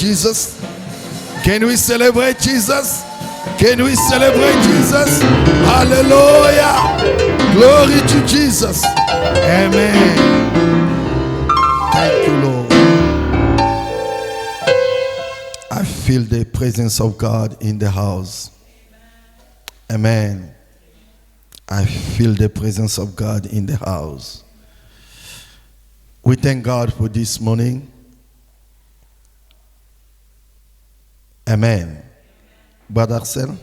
Jesus? Can we celebrate Jesus? Can we celebrate Jesus? Hallelujah. Glory to Jesus. Amen. Thank you, Lord. I feel the presence of God in the house. Amen. I feel the presence of God in the house. We thank God for this morning. Amen. Brother Arcel.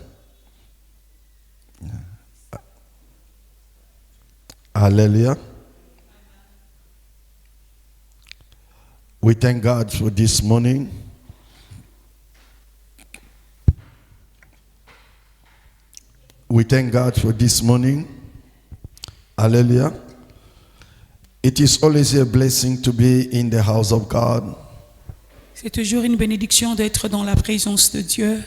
Hallelujah. We thank God for this morning. We thank God for this morning. Hallelujah. It is always a blessing to be in the house of God. C'est toujours une bénédiction d'être dans la présence de Dieu.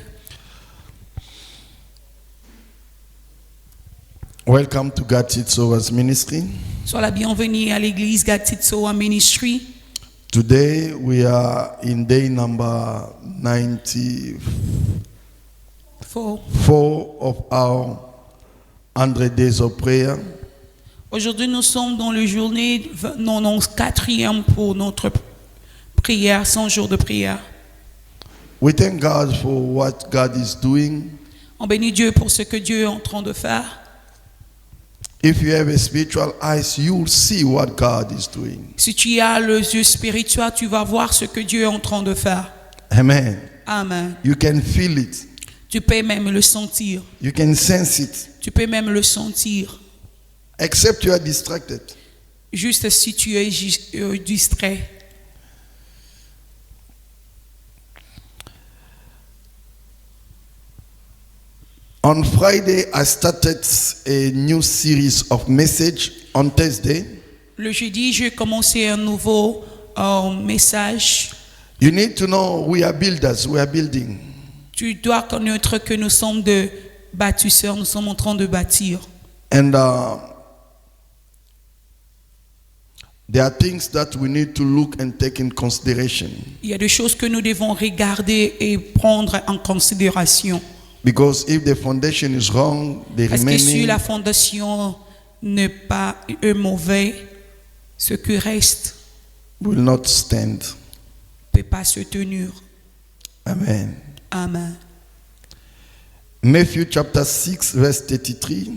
Welcome to God Titsoa's ministry. Sois la bienvenue à l'église God Titsoa Ministry. Today we are in day number 94 of our 100 days of prayer. Aujourd'hui, nous sommes dans la journée 94e pour notre prière, 100 jours de prière. We thank God for what God is doing. On bénit Dieu pour ce que Dieu est en train de faire. If you have a spiritual eyes, you will see what God is doing. Si tu as les yeux spirituels, tu vas voir ce que Dieu est en train de faire. Amen. Amen. You can feel it. Tu peux même le sentir. You can sense it. Tu peux même le sentir. Except you are distracted. Juste si tu es distrait. On Friday, I started a new series of message on Thursday. Le jeudi, j'ai commencé un nouveau message. You need to know we are builders, we are building. Tu dois connaître que nous sommes de bâtisseurs, nous sommes en train de bâtir. And there are things that we need to look and take in consideration. Il y a des choses que nous devons regarder et prendre en considération. Because if the foundation is wrong, the Parce que si remaining la fondation n'est pas mauvaise, ce qui reste will not stand. ne peut pas se tenir. Amen. Amen. Matthew chapter 6 verse 33.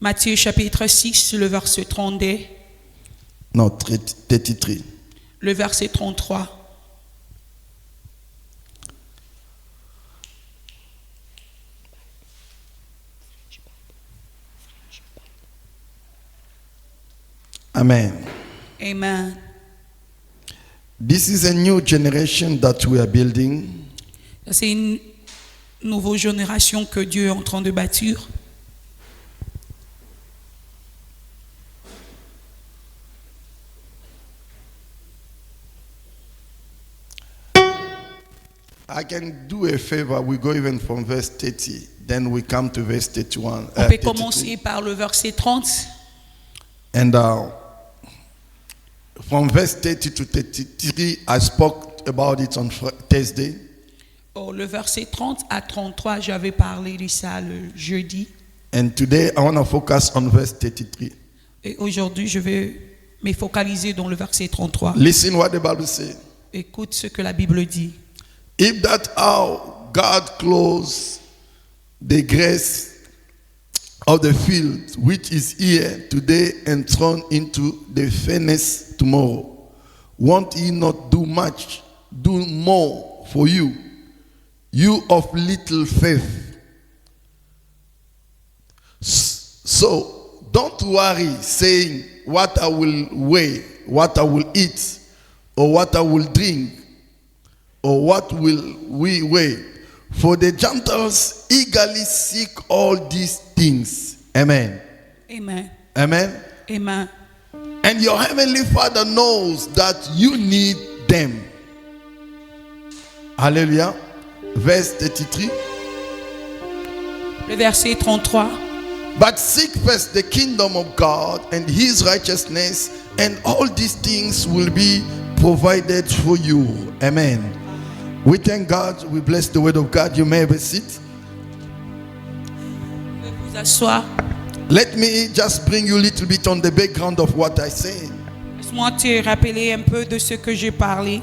Matthieu chapitre 6, le verset 32. No, 33. Le verset 33. Amen. Amen. This is a new generation that we are building. C'est une nouvelle génération que Dieu est en train de bâtir. I can do a favor. We go even from verse 30. Then we come to verse 31. On peut commencer par le verset 30. And from verse 30 to 33, I spoke about it on Thursday. Oh, le verset 30 à 33, j'avais parlé de ça le jeudi. And today I want to focus on verse 33. Et aujourd'hui, je vais me focaliser dans le verset 33. Listen what the Bible says. Écoute ce que la Bible dit. If that how God clothes the grass of the field, which is here today and thrown into the furnace tomorrow, won't he not do more for you, you of little faith? So don't worry saying what I will weigh, what I will eat, or what I will drink, or what will we weigh? For the Gentiles eagerly seek all these things. Amen. Amen. Amen. Amen. And your heavenly Father knows that you need them. Hallelujah. Verse 33. Le verset 33. But seek first the kingdom of God and his righteousness, and all these things will be provided for you. Amen. We thank God. We bless the word of God. You may have a seat. Vous asseoir. Let me just bring you a little bit on the background of what I said. Laisse-moi te rappeler un peu de ce que j'ai parlé.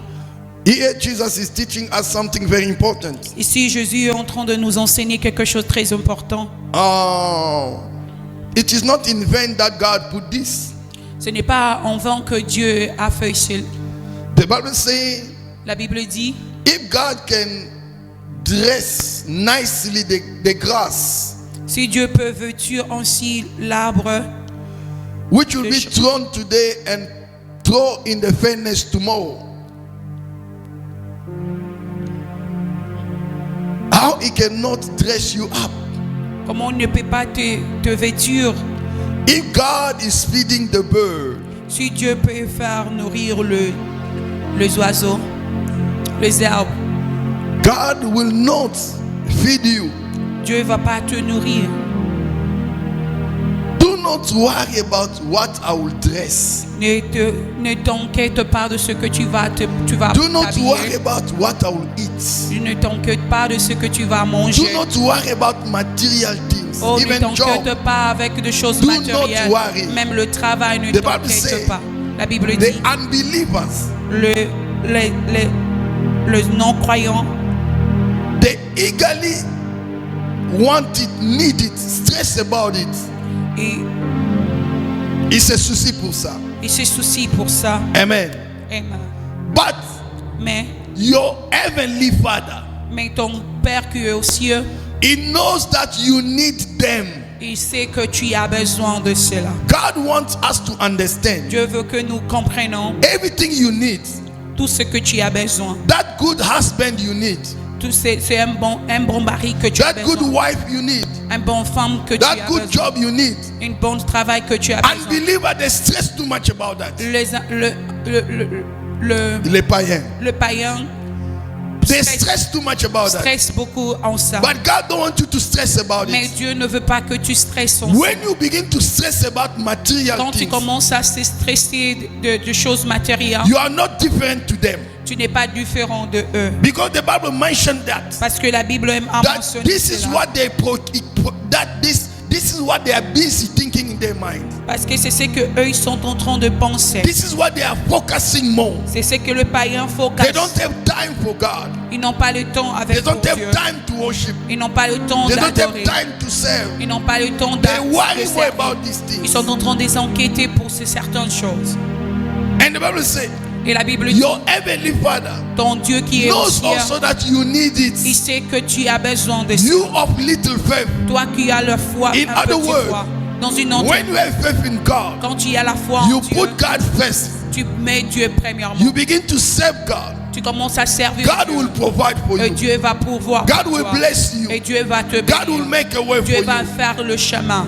Here, Jesus is teaching us something very important. Ici, Jésus est en train de nous enseigner quelque chose de très important. It is not in vain that God put this. Ce n'est pas en vain que Dieu a fait cela. The Bible says, La Bible dit, if God can dress nicely the grass, si Dieu peut vêtir ainsi l'arbre, which will be thrown today and thrown in the furnace tomorrow, how he cannot dress you up? comment on ne peut pas te vêtir? If God is feeding the bird, Si Dieu peut faire nourrir les oiseaux, les arbres, God will not feed you. Dieu ne va pas te nourrir. Do not worry about what I will dress. Ne t'inquiète pas de ce que tu vas Do not worry t'habiller. about what I will eat. Ne t'inquiète pas de ce que tu vas manger. Do not worry about material things, Oh, ne even job. t'inquiète pas avec des choses Do not matérielles. worry. Même le travail, ne The Bible says, t'inquiète pas. La Bible The dit, unbelievers, le non-croyant, they eagerly want it, need it, stress about it. Il se soucie pour ça. il se soucie pour ça. Amen. Amen. But Mais your heavenly Father, ton Père qui est aux cieux, He knows that you need them. il sait que tu as besoin de cela. God wants us to understand Dieu veut que nous comprenions everything you need. tout ce que tu as besoin. That good husband you need. C'est un bon mari que tu as That good besoin. wife you need. Un bon femme que tu That as good besoin. job you need. Un bon travail que tu as besoin. Unbeliever, they stress too much about that. Les païens, Le païen they stress too much about that. stresse beaucoup en ça. But God don't want you to stress about Mais it. Dieu ne veut pas que tu stresses en ça. When you begin to stress about material Quand tu things, commences à se stresser de choses matérielles, you are not different to them. tu n'es pas différent de eux. Because the Bible mentioned that. Parce que la Bible a That mentionné this is cela. what they this is what they are busy thinking in their mind. Parce que c'est ce que eux ils sont en train de penser. This is what they are focusing more. C'est ce que le païen They focus. don't have time for God. Ils n'ont pas le temps They avec don't Dieu. have time to worship. Ils n'ont pas le temps They don't have d'adorer. time to serve. Ils n'ont pas le temps They worry de more servir. about these Ils things. sont en train de les enquêter pour certaines choses. And the Bible says, Et la Bible dit, your heavenly Father ton Dieu qui est au knows ciel, also that you need il it. sait que tu as besoin de ça. You of little faith. Toi qui as la foi, In un other petit words, foi. Dans une autre, When you have faith in God, quand tu as la foi en you Dieu, put God first. tu mets Dieu premièrement. You begin to serve God. Tu commences à servir God Dieu. will provide for Et you. Dieu va pourvoir God pour will toi. bless you. Et Dieu va te God will bénir. make a way Dieu for va you. faire le chemin.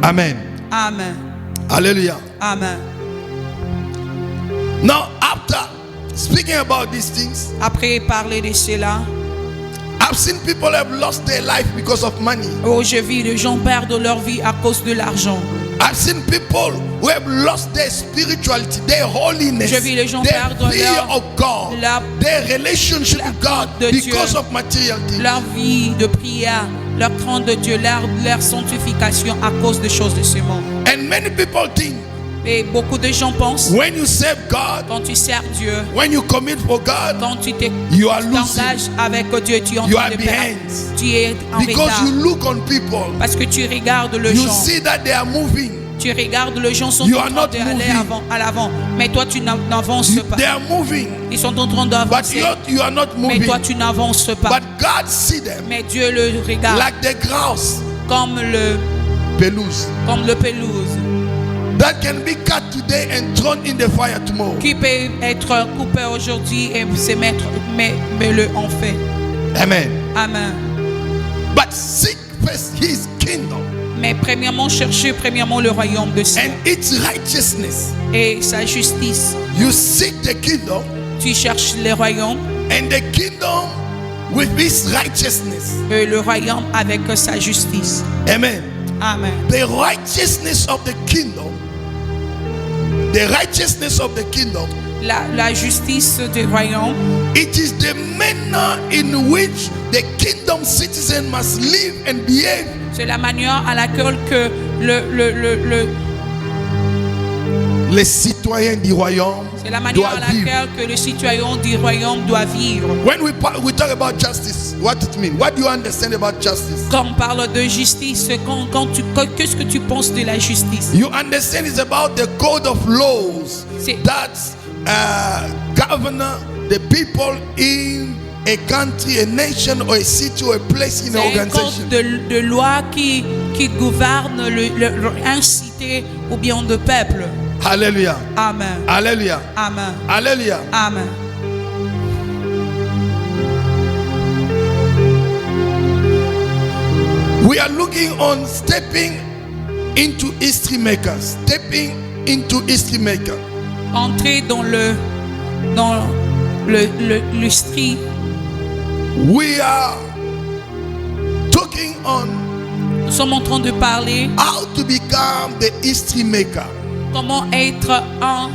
Amen. Amen. Hallelujah. Amen. Now, after speaking about these things, Après parler de cela, I've seen people have lost their life because of money. oh, je vis les gens perdent leur vie à cause de l'argent. I've seen people who have lost their spirituality, their holiness, Je vis les gens their perdre fear leur- of God, their relationship with God de because Dieu. of material things. Leur vie de prière, leur crainte de Dieu, leur sanctification à cause des choses de ce monde. And many people think Et beaucoup de gens pensent, when you serve God, quand tu sers Dieu, when you commit for God, quand tu you are losing t'engages avec Dieu, tu es en You train are de perdre. behind. Tu es en because retard. you look on people, Parce que tu regardes le you gens. see that they are moving. Tu regardes les gens sont You en are train not d'aller moving. à l'avant. Mais toi, tu n'avances pas. They are moving, Ils sont en train but d'avancer. you are not Mais moving. toi, tu n'avances pas. But God see them Mais Dieu le regarde like the grass, comme le pelouse, pelouse that can be cut today and thrown in the fire tomorrow. qui peut être coupé aujourd'hui et se mettre, mais le en fait. Amen. Amen. But seek first His kingdom Mais premièrement, cherchez premièrement le royaume de Dieu and its righteousness. et sa justice. You seek the kingdom Tu cherches le royaume and the kingdom with His righteousness. et le royaume avec sa justice. Amen. Amen. The righteousness of the kingdom. The righteousness of the kingdom la justice du royaume. It is the manner in which the kingdom citizen must live and behave. C'est la manière à laquelle que Les citoyens du royaume c'est la manière à doivent vivre. laquelle que le citoyen du royaume doit vivre. When we talk about justice, what it means? What do you understand about justice? Quand on parle de justice, qu'est-ce que tu penses de la justice? You understand it's about the code of laws C'est- that govern the people in a country, a nation, or a city, or a place in an C'est un organization. code de loi qui gouverne un cité ou bien de peuple. Hallelujah. Amen. Hallelujah. Amen. Hallelujah. Amen. We are looking on stepping into history makers. Stepping into history maker. Entrer dans l'industrie. We are talking on Nous sommes en train de parler how to become the history maker. comment être un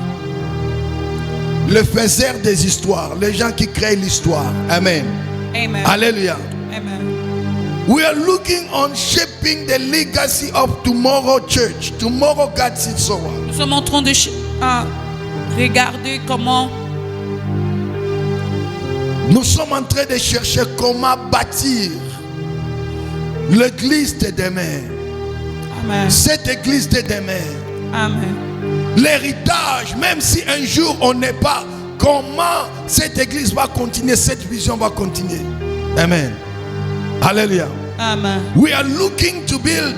Le faiseur des histoires, les gens qui créent l'histoire. Amen. Amen. Hallelujah. Amen. We are looking on shaping the legacy of tomorrow church. Tomorrow God sits over. Nous sommes en train de regarder comment Nous sommes en train de chercher comment bâtir l'église de demain. Amen. Cette église de demain. Amen. L'héritage, même si un jour on n'est pas, comment cette église va continuer, cette vision va continuer. Amen. Hallelujah. Amen. We are looking to build,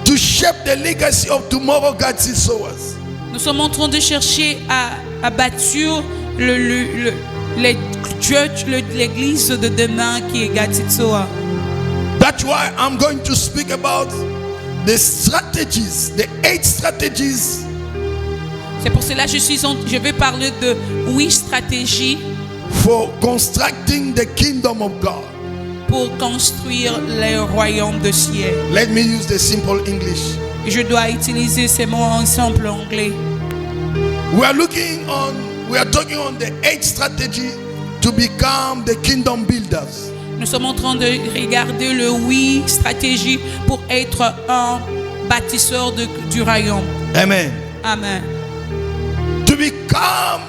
to shape the legacy of tomorrow God sees us. Nous sommes en train de chercher à bâtir l'église de demain qui est Gatitsoa. That's why I'm going to speak about the strategies, the 8 strategies C'est pour cela que je vais parler de 8 stratégies for constructing the kingdom of God. pour construire le royaume de ciel. Let me use the simple English. Je dois utiliser ces mots en simple anglais. We are talking on the 8 strategy to become the kingdom builders. Nous sommes en train de regarder le 8 stratégies pour être un bâtisseur du royaume. Amen. Amen. To become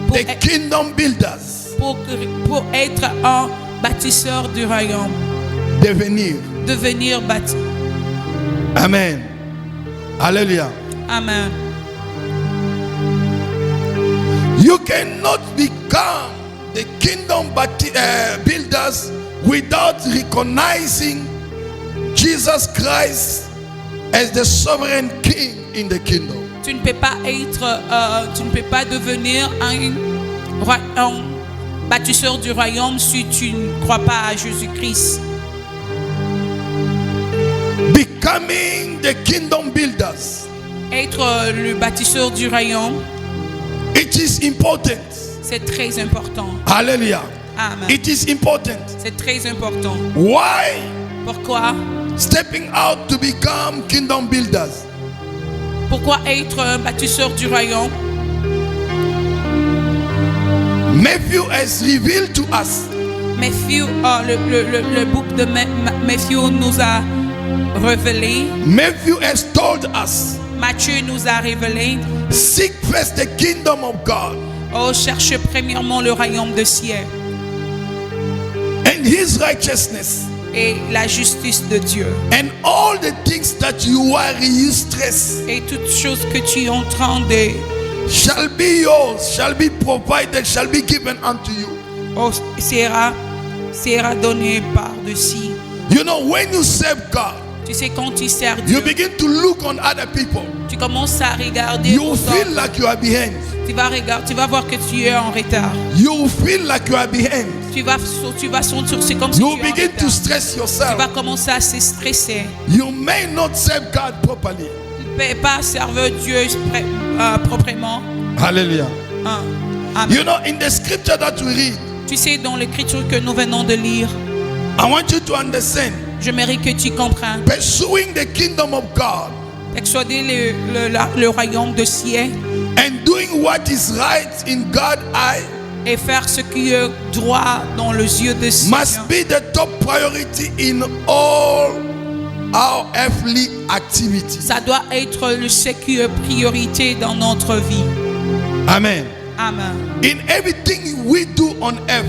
Pour, the kingdom builders. pour être un bâtisseur du royaume. Devenir bâti. Amen. Hallelujah. Amen. You cannot become the kingdom builders without recognizing Jesus Christ as the sovereign king in the kingdom. Tu ne peux pas devenir un bâtisseur du royaume si tu ne crois pas à Jésus-Christ. Becoming the kingdom builders. Être le bâtisseur du royaume, It is important. c'est très important. Hallelujah. Amen. It is important. C'est très important. Why? Pourquoi? Stepping out to become kingdom builders. Pourquoi être un bâtisseur du royaume? Matthew has revealed to us Matthieu, le book de Matthieu nous a révélé. Matthew has told us, Matthieu nous a révélé. seek first the kingdom of God Oh, cherche premièrement le royaume de ciel and his righteousness, et la justice de Dieu. and all the things that you worry, you stress, Et toutes choses que tu es en train de shall be yours, shall be provided, shall be given unto you. sera donné par-dessus. You know, when you serve God, Tu sais, quand tu sers you Dieu, begin to look on other people. tu commences à regarder You aux feel autres. like you are behind. Tu vas voir que tu es en retard. You feel like you are behind. Tu vas sentir, c'est comme si You tu es en begin to retard. stress Tu yourself. vas commencer à se stresser. You may not serve God properly. Tu ne peux pas servir Dieu proprement. Hallelujah. Amen. You know, in the scripture that we read, Tu sais, dans l'écriture que nous venons de lire, I want you to understand, je mérite que tu comprennes. pursuing the kingdom of God persuader le royaume de ciel and doing what is right in God's eye et faire ce qui est droit dans les yeux de ciel must be the top priority in all our earthly activities. Ça doit être ce qui est priorité dans notre vie. Amen. Amen. In everything we do on earth,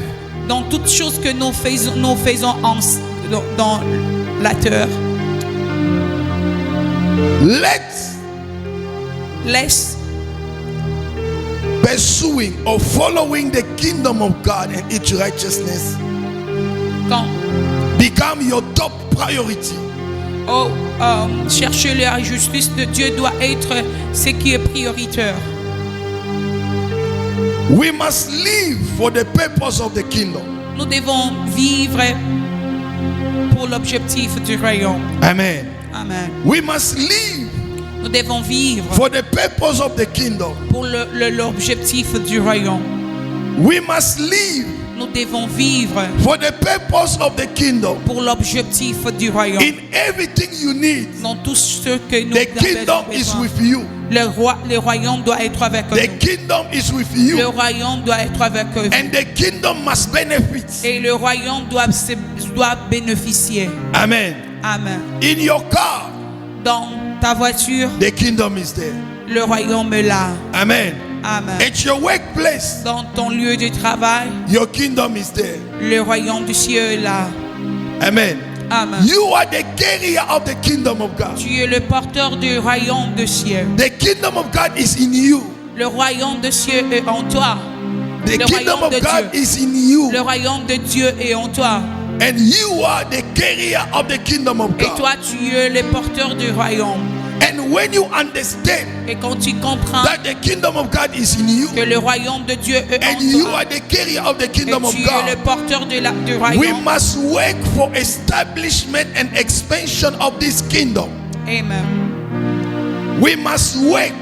Dans toutes choses que nous faisons dans la terre, laisse pursuing or following the kingdom of God and its righteousness quand become your top priority. chercher la justice de Dieu doit être ce qui est prioritaire. We must live for the purpose of the kingdom. Nous devons vivre pour l'objectif du royaume. Amen. Amen. We must live Nous devons vivre for the purpose of the kingdom. pour l'objectif du royaume. We must live Nous devons vivre for the purpose of the kingdom. pour l'objectif du royaume. In everything you need, Dans tout ce que nous the kingdom avons is besoin. with you. Le royaume doit être avec The nous. kingdom is with Le you. royaume doit être avec eux. And the kingdom must benefit. Et le royaume doit bénéficier. Amen. Amen. In your car, Dans ta voiture, the kingdom is there. le royaume est là. Amen. Amen. At your workplace, Dans ton lieu de travail, your kingdom is there. le royaume du ciel est là. Amen. Amen. You are the carrier of the kingdom of God. Tu es le porteur du royaume du ciel. The kingdom of God is in you. Le royaume de ciel est en toi. The Le kingdom royaume of de God Dieu. is in you. Le royaume de Dieu est en toi. And you are the carrier of the kingdom of Et God. toi, tu es le porteur du royaume. And when you understand Et quand tu comprends that the kingdom of God is in you, que le royaume de Dieu est and en you toi, are the carrier of the et kingdom of tu es le God, porteur du we royaume. must work for establishment and expansion of this kingdom. Amen. We must work.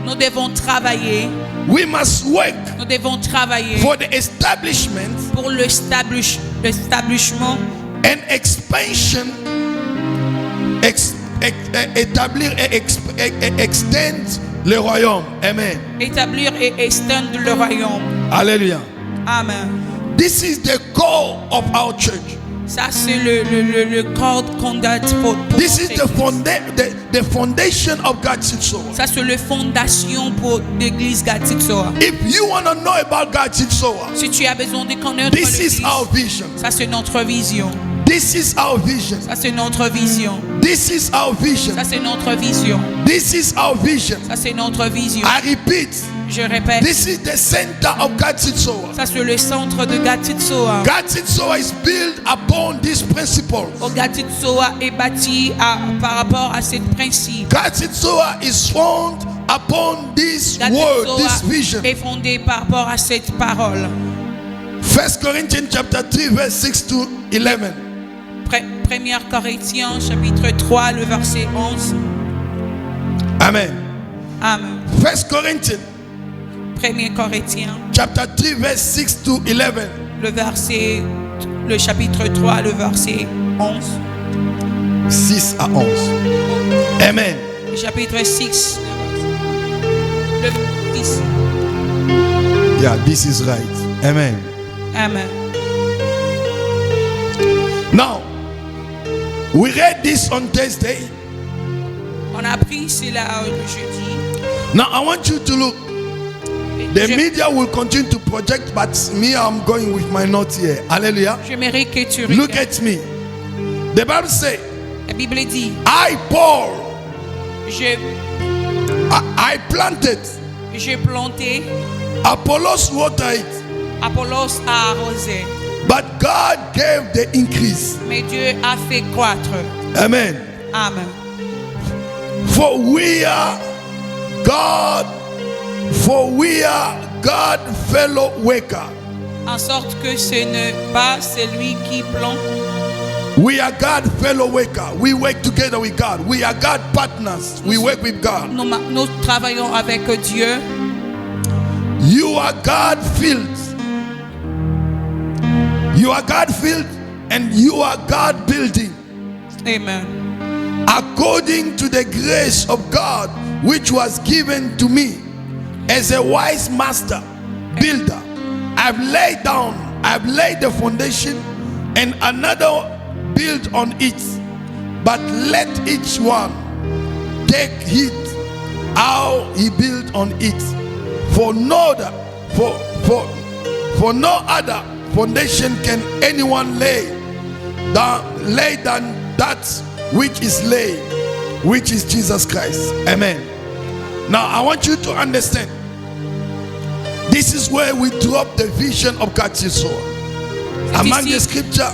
Nous devons travailler. We must work Nous devons travailler for the establishment pour l'établissement and expansion, établir et extend le royaume. Amen. établir et extendre le royaume. Hallelujah. Amen. This is the core of our church. Ça, c'est le code qu'on a pour This is notre église. the foundation of God's Soul. Ça, c'est la fondation pour l'église Gatitsoa. If you want to know about God's Soul, Si tu as besoin de connaître this is l'église, our vision. ça, c'est notre vision. This is our vision. Ça, c'est notre vision. This is our vision. Ça, c'est notre vision. This is our vision. Ça, c'est notre vision. I repeat, Je répète, this is the center of God's Soul. ça, c'est le centre de Gatitsoa. God's Soul is built upon these principles. Gatitsoa est bâti par rapport à ce principe. God's Soul is found upon this word, this vision. Gatitsoa est fondé par rapport à cette parole. 1 Corinthians chapter 3 verse 6 to 11. 1 Corinthiens chapitre 3, le verset 11. Amen. Amen. 1 Corinthians 1 Corinthiens, chapter 3 verse 6 to 11. le chapitre 3, le verset 11. 6 à 11. Amen. Le chapitre 6, le verset 10. Yeah, this is right. Amen. Amen. Now, we read this on Thursday. On a appris cela le jeudi. Now, I want you to look. The media will continue to project, but me, I'm going with my notes here. Hallelujah. J'aimerais que tu Look regardes. at me. The Bible says, La Bible dit, I, Paul, I planted, j'ai planté, Apollos watered it, Apollos a arrosé, but God gave the increase. mais Dieu a fait croître. Amen. Amen. For we are God fellow worker. En sorte que ce n'est pas celui qui plante. We are God fellow worker. We work together with God. We are God partners. We work with God. Nous travaillons avec Dieu. You are God filled. You are God filled and you are God building. Amen. according to the grace of God which was given to me as a wise master builder. I've laid the foundation, and another build on it. But let each one take heed how he built on it. For no other foundation can anyone lay than that which is laid, which is Jesus Christ. Amen. Now I want you to understand, this is where we drop the vision of God's soul. Among the scripture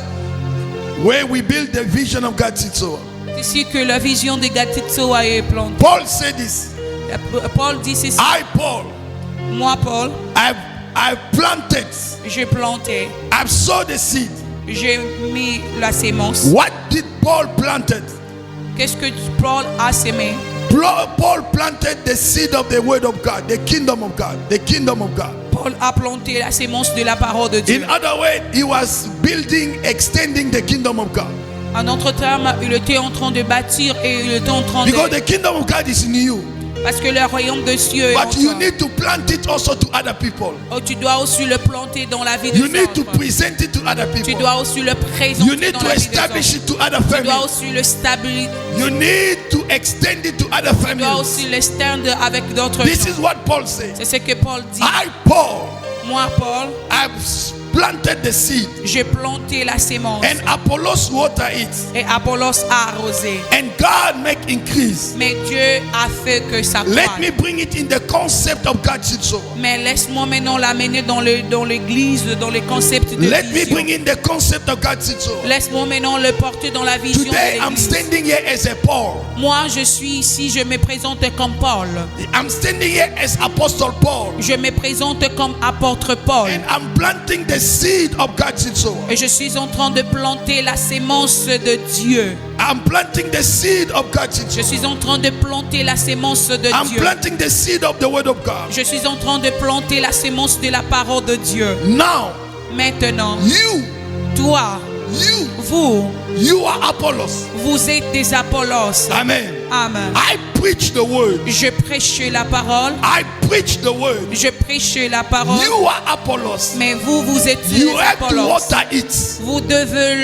where we build the vision of God's soul. C'est ici que la vision de Gatitsoa est plantée. Paul said this. Paul dit ceci. I, Paul, Moi, Paul, I've planted, j'ai planté, I've sowed the seed. j'ai mis la sémence. What did Paul planted? Qu'est-ce que Paul a sémé? Paul planted the seed of the word of God, the kingdom of God, the kingdom of God. Paul a planté la sémence de la parole de Dieu. In other words, he was building, extending the kingdom of God. En d'autres termes, il était en train de bâtir et il était en train de... Because the kingdom of God is in you. Parce que le royaume de Dieu est en But you toi. need to plant it also to other people. Oh, tu dois aussi le planter dans la vie You des need to autres. present it to other Tu people. dois aussi le You présenter need dans to la vie des establish autres. it to other Tu dois families. aussi le stabiliser. You need to extend it to other Tu dois families. aussi le stand avec d'autres This gens. is what Paul said. C'est ce que Paul dit. I, Paul, Moi, Paul, I've planted the seed, j'ai planté la sémence and Apollos water it, et Apollos a arrosé. and God make increase. Mais Dieu a fait que ça Let croît. me bring it in the concept of God's soul. Mais laisse-moi maintenant l'amener dans l'église, dans les concepts de Let me vision. bring in the concept of God's soul. Laisse-moi maintenant le porter dans la vision Today de I'm l'église. standing here as a Paul. Moi, je suis ici, je me présente comme Paul. I'm standing here as Apostle Paul. Je me présente comme apôtre Paul. And I'm planting the seed of God's soul. Et je suis en train de planter la sémence de Dieu. I'm planting the seed of God's Je soul. suis en train de planter la sémence de I'm Dieu. planting the seed of the word of God. Je suis en train de planter la sémence de la parole de Dieu. Now, Maintenant, you, toi, vous you are Apollos. vous êtes des Apollos. Amen. Amen. I preach the word. Je prêche la parole. I preach the word. Je prêche la parole. You are Apollos. Mais vous êtes You des have to Apollos. water it. Vous devez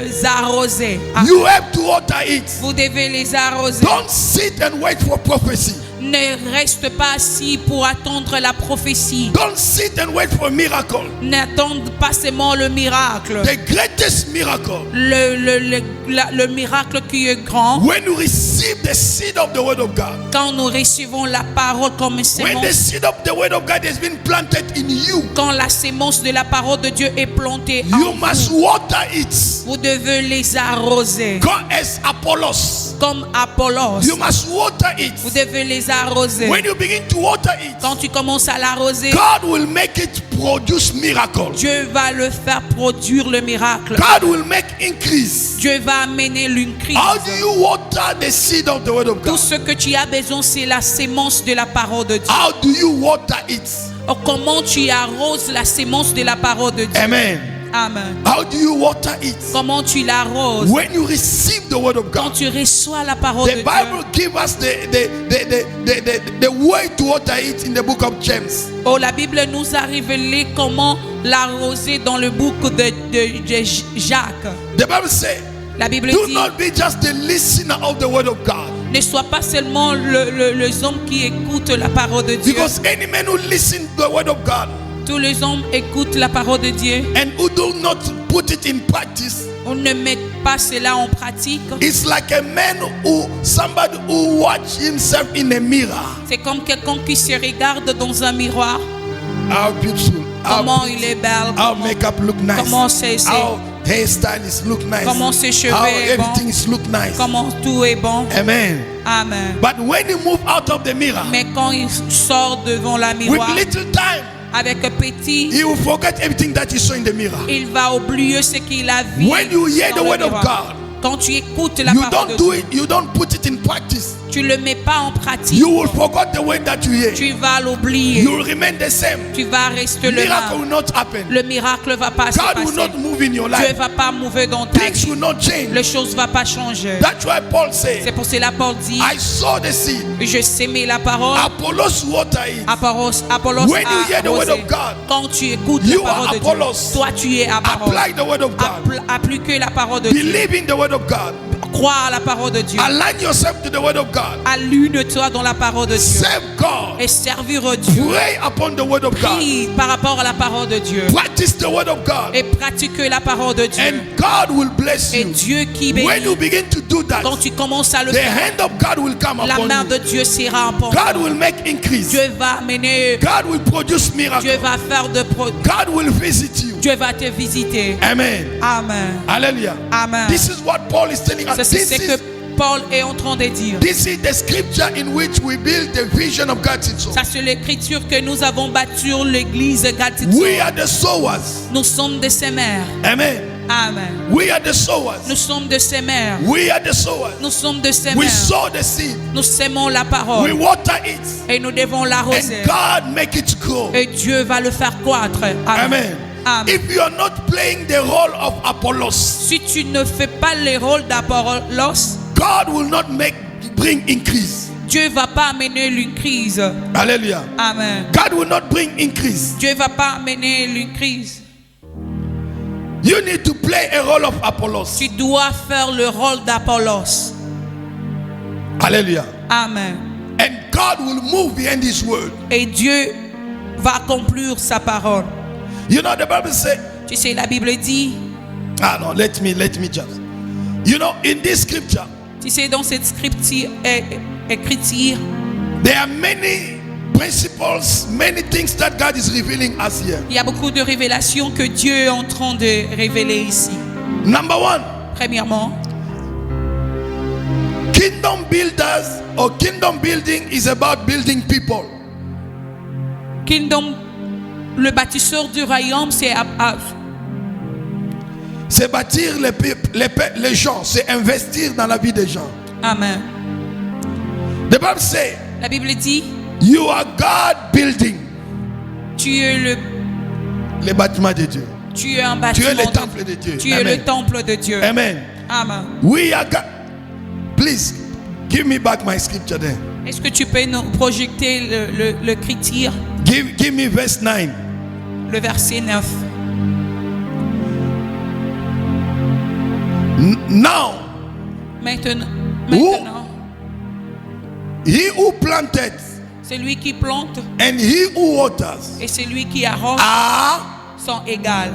les arroser. You have to water it. Vous devez les arroser. Don't sit and wait for prophecy. Ne reste pas assis pour attendre la prophétie. Don't sit and wait for a miracle. N'attende pas seulement le miracle. The greatest miracle, Le miracle qui est grand. when you receive the seed of the word of God, Quand nous recevons la parole comme when the sémence. seed of the word of God has been planted in you, Quand la sémence de la parole de Dieu est plantée en you must vous, water it. vous devez les arroser. God as Apollos, Comme Apollos. you must water it. Vous devez les arroser. When you begin to water it, Quand tu commences à l'arroser, God will make it produce miracles. Dieu va le faire produire le miracle. God will make increase. Dieu va amener l'increase. How do you water the seed of the word of Tout God? ce que tu as besoin, c'est la sémence de la parole de Dieu. How do you water it? Oh, comment tu arroses la sémence de la parole de Dieu? Amen. Amen. How do you water it? Comment tu l'arroses? When you receive the word of Quand God, tu reçois la parole de the Dieu. Bible gives us the way to water it in the book of James. Oh, la Bible nous a révélé comment l'arroser dans le bouc de Jacques. The Bible says, La Bible do dit, not be just the listener of the word of God. ne sois pas seulement les hommes qui écoutent la parole de Dieu. Because any man who listens to the word of God Tous les hommes écoutent la parole de Dieu. and who do not put it in practice, On ne met pas cela en pratique. it's like a man somebody who watch himself in a mirror. C'est comme quelqu'un qui se regarde dans un miroir. How beautiful. Comment il est belle. How makeup look nice. Comment c'est How hairstylists look nice. Comment ses cheveux How est bon. everything is look nice. Comment tout est bon. Amen. Amen. But when you move out of the mirror, Mais quand il sort devant la with miroir, little time, avec petit, he will forget everything that he saw in the mirror. il va oublier ce qu'il a vu. When you hear dans the le word of miroir. God, Quand tu écoutes la you parole de don't do Dieu, it, you don't put it in practice. tu le mets pas en pratique, you will forget the way that you hear. tu vas l'oublier. You will remain the same. Tu vas rester le Miracle will même. not happen. Le miracle va pas se God will passer. not move in your Dieu life. va pas mouver dans ta Things vie. will not change. Les choses va pas changer. That's why Paul C'est said, pour cela Paul dit, I saw the seed. je sémais la parole. Apollos water it. Apollos When you hear the word arrosé. of God, Quand tu écoutes you la parole are de Apollos. Dieu, toi tu es à parole. Apply the word of God. Appliquer la parole de Dieu. Believe in the word of God. Croire à la parole de Dieu. Align yourself to the word of God. Allume-toi dans la parole de Dieu. Serve God. Et servir Dieu. Pray upon the word of God. Prie par rapport à la parole de Dieu. Practice the word of God. Et pratiquer la parole de Dieu. And God will bless Et you. Dieu qui When you bénit. begin to do that, Quand tu commences à le the faire, hand of God will come la main upon de you. Dieu sera en God toi. will make increase. Dieu va amener, God will produce Dieu miracles. va faire de God will visit you. Dieu va te visiter. Amen. Amen. Hallelujah. Amen. This is what Paul is telling us. C'est ce que Paul est en train de dire. This is the scripture in which we build the vision of God's soul. Ça, c'est l'écriture que nous avons bâtie l'église Gatitso. We are the sowers. Nous sommes des semeurs. Amen. Amen. We are the sowers. Nous sommes des semeurs. We are the sowers. Nous sommes des We semeurs. sow the seed. Nous sémons la We parole. water it. Et nous devons l'arroser. And God make it grow. Et Dieu va le faire croître. Amen. Amen. Amen. If you are not playing the role of Apollos, Si tu ne fais pas les rôles d'Apollos, God will not bring increase. Dieu va pas amener une crise. Hallelujah. Amen. God will not bring increase. Dieu va pas amener une crise. You need to play a role of Apollos. Tu dois faire le rôle d'Apollos. Hallelujah. Amen. And God will move behind His word. Et Dieu va accomplir sa parole. You know the Bible says, Tu sais, la Bible dit, no, let me just. You know, in this scripture, tu sais, dans cette écriture, there are many principles, many things that God is revealing us here. il y a beaucoup de révélations que Dieu est en train de révéler ici. Number one, Premièrement, kingdom builders or kingdom building is about building people. Kingdom, le bâtisseur du royaume, C'est bâtir les gens, c'est investir dans la vie des gens. Amen. The Bible says, La Bible dit, you are God building. tu es Les bâtiments de Dieu. tu es un Tu bâtiment. es le temple de Dieu. Tu es Amen. le temple de Dieu. Amen. Amen. We are God. Please give me back my scripture there. Est-ce que tu peux nous projeter le critique, Give me verse 9. le verset 9? Now, Maintenant, he who planted c'est lui qui plante and he who waters et c'est lui qui arrose are. sont égales.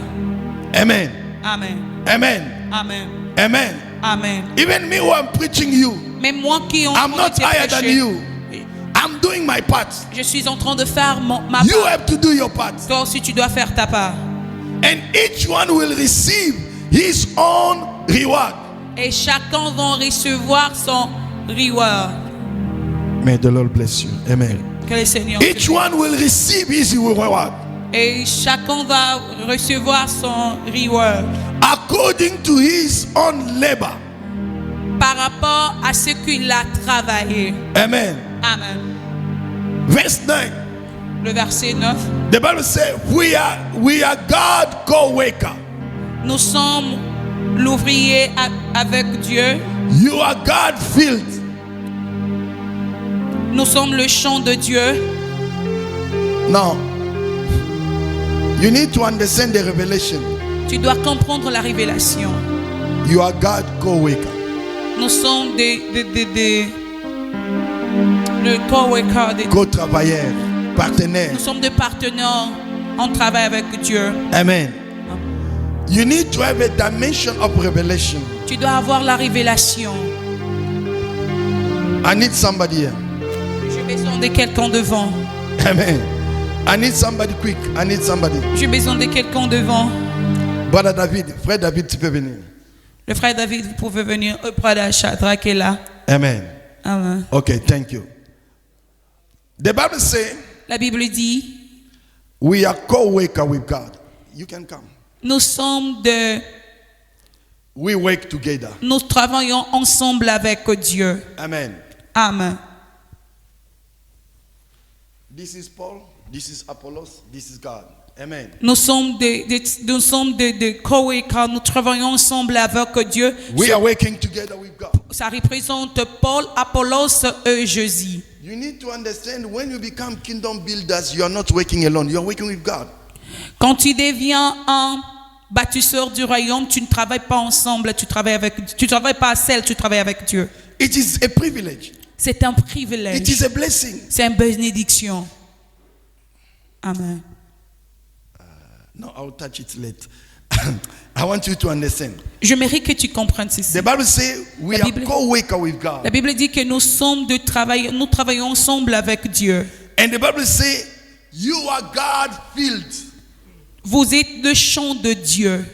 Amen. Amen. Amen. Amen. Amen. Amen. Even me who am preaching you, Mais moi qui en I'm train not de te higher than prêcher, you. I'm doing my part. je suis en train de faire ma You part. have to do your part. Toi aussi tu dois faire ta part. And each one will receive his own reward. Et chacun va recevoir son reward. May the Lord bless you. Amen. Que le Seigneur te Each bénisse. one will receive his reward Et chacun va recevoir son reward according to his own labor. par rapport à ce qu'il a travaillé. Amen. Amen. Verse 9. Le verset 9. The Bible says we are God co-worker. Nous sommes l'ouvrier avec Dieu. You are God field. Nous sommes le champ de Dieu. Now, you need to understand the revelation. Tu dois comprendre la révélation. You are God co-worker. Nous sommes le co-worker de Dieu. Co-travailleur, partenaire. Nous sommes des partenaires en travail avec Dieu. Amen. You need to have a dimension of revelation. Tu dois avoir la révélation. I need somebody here. J'ai besoin de quelqu'un devant. Amen. I need somebody quick. I need somebody. J'ai besoin de quelqu'un devant. Brother David, frère David, tu peux venir. Le frère David, vous pouvez venir. Brother Shadrach est là. Amen. Amen. Okay, thank you. The Bible says La Bible dit, we are co-worker with God. You can come. nous sommes We work together. nous travaillons ensemble avec Dieu. Amen. Amen. This is Paul, this is Apollos, this is God. Amen. Nous sommes des co-workers, nous travaillons ensemble avec Dieu. We are working together with God. Ça représente Paul, Apollos et Jésus. You need to understand when you become kingdom builders, you are not working alone, you are working with God. Quand tu deviens un bâtisseur du royaume, tu ne travailles pas ensemble, tu travailles pas seul, tu travailles avec Dieu. It is a privilege. C'est un It privilège. is a blessing. C'est une bénédiction. Amen. No, I'll touch it later. I want you to understand. Je mérite que tu comprennes ceci. The Bible says we La are Bible- co-worker with God. La Bible dit que nous travaillons ensemble avec Dieu. And the Bible says you are God filled. Vous êtes le champ de Dieu.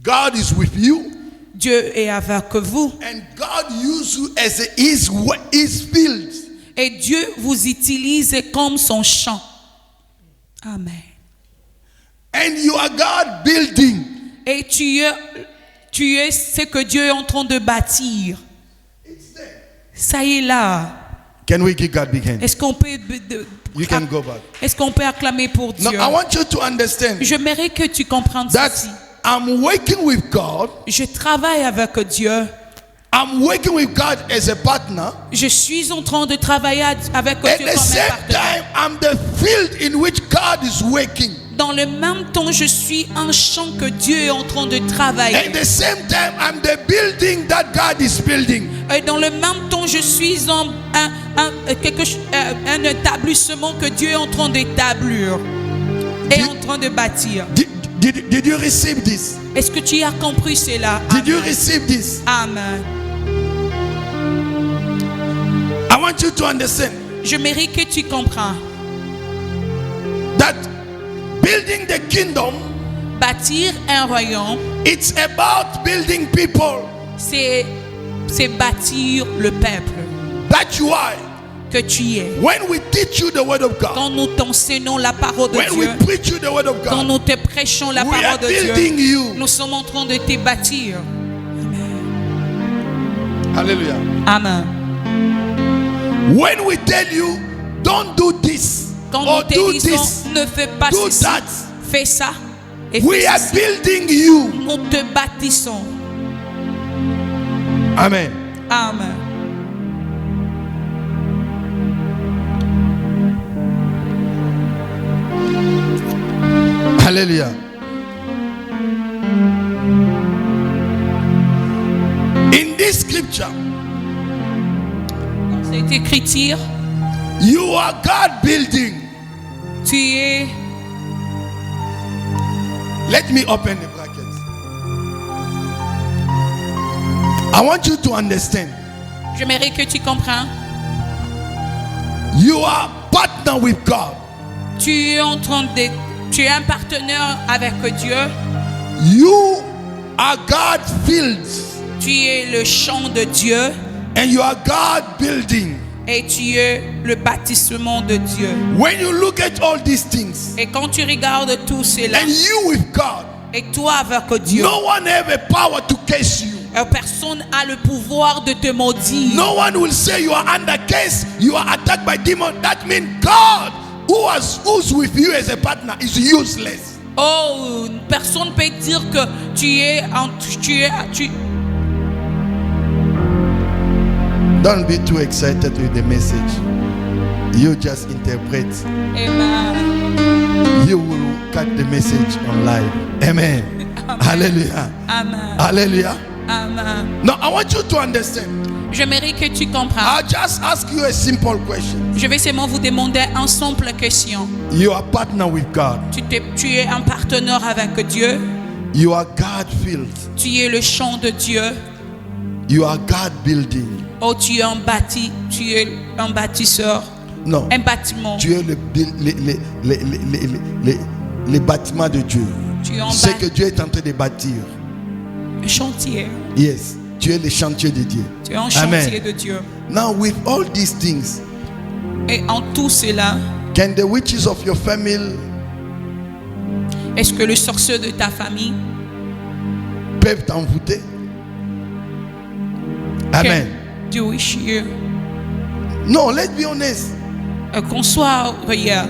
God is with you, Dieu est avec vous. and God uses you as his field. Et Dieu vous utilise comme son champ. Amen. And you are God building. Et tu es ce que Dieu est en train de bâtir. It's there. Ça y est là. Can we give God big hand? Est-ce qu'on peut You can go back. Est-ce qu'on peut acclamer pour Now Dieu? I want you to understand Je mérite que tu comprennes that ceci. I'm working with God. Je travaille avec Dieu. I'm working with God as a partner. Je suis en train de travailler avec At Dieu the comme un same partenaire. time, I'm the field in which God is working. Dans le même temps, je suis un champ que Dieu est en train de travailler. At the same time, I'm the building that God is building. Et dans le même temps, je suis un établissement que Dieu est en train d'établir et en train de bâtir. Did you receive this? Est-ce que tu as compris cela? Did you receive this? Amen. I want you to understand Je mérite que tu comprends. that building the kingdom, Bâtir un royaume, it's about building people. c'est bâtir le peuple That you are. que tu es. When we teach you the word of God, Quand nous t'enseignons la parole de when Dieu, we preach you the word of quand God, nous te prêchons la we are parole de building Dieu, you. nous sommes en train de te bâtir. Hallelujah. Amen. When we tell you, don't do this Quand or nous te do disons, this, ne fais pas do ceci, that, fais ça et we fais are ceci. building you. Nous te bâtissons. Amen. Amen. Hallelujah. In this scripture, Dans cette écriture, you are God building. tu es. Let me open the brackets. I want you to understand. Je mérite que tu comprends. You are partner with God. Tu es tu es un partenaire avec Dieu. You are God filled, Tu es le champ de Dieu and you are God building. et tu es le bâtissement de Dieu. When you look at all these things, Et quand tu regardes tout cela, and you with God, et toi avec Dieu, no one have a power to curse you. personne n'a le pouvoir de te maudire. No one will say you are under curse, you are attacked by demons. That means God, who's with you as a partner, is useless. Oh, personne ne peut dire que Don't be too excited with the message. You just interpret. Amen. You will cut the message on live. Amen. Hallelujah. Amen. Hallelujah. Amen. Now I want you to understand. Je mérite que tu comprends. I'll just ask you a simple question. Je vais seulement vous demander une simple question. You are partner with God. Tu es un partenaire avec Dieu. You are God filled. Tu es le champ de Dieu. You are God building. Oh, tu es un bâtisseur. Non. Un bâtiment. Tu es les bâtiments de Dieu. Tu es un Ce que Dieu est en train de bâtir. chantier. Yes. Tu es le chantier de Dieu. Tu es un chantier Amen. de Dieu. Now with all these things, Et en tout cela, can the witches of your family est-ce que le sorcier de ta famille peuvent t'envoûter? Amen. Jewish year. No, let's be honest. Qu'on soit réel.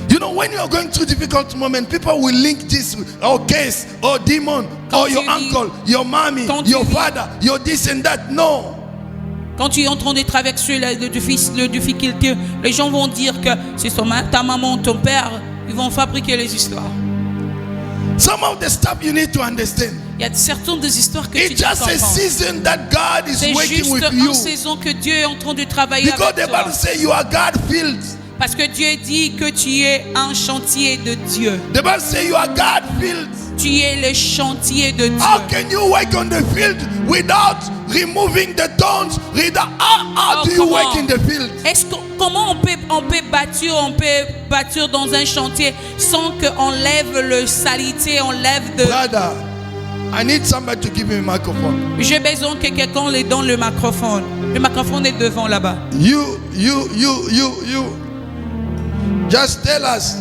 You know, when you are going through difficult moments, people will link this with or case or demon or your uncle, your mommy, your father, your this and that. No. Quand tu es en train de traverser la difficulté, les gens vont dire que c'est ta maman, ton père. Ils vont fabriquer les histoires. Some of the stuff you need to understand. Il y a certaines des histoires que tu It's dois just a comprendre. season that God is C'est working with juste you. une saison que Dieu est en train de travailler Because avec the toi. Bible says you are God-filled. Parce que Dieu dit que tu es un chantier de Dieu. The Bible says you are God-filled. Tu es le chantier de Dieu. How can you work on the field without removing the thorns? How do you work in the field? Comment on peut bâtir dans un chantier sans qu'on lève le salité, on lève de... Brother, I need somebody to give me a microphone. J'ai besoin que quelqu'un lui donne le microphone. Le microphone est devant là-bas. You. Just tell us.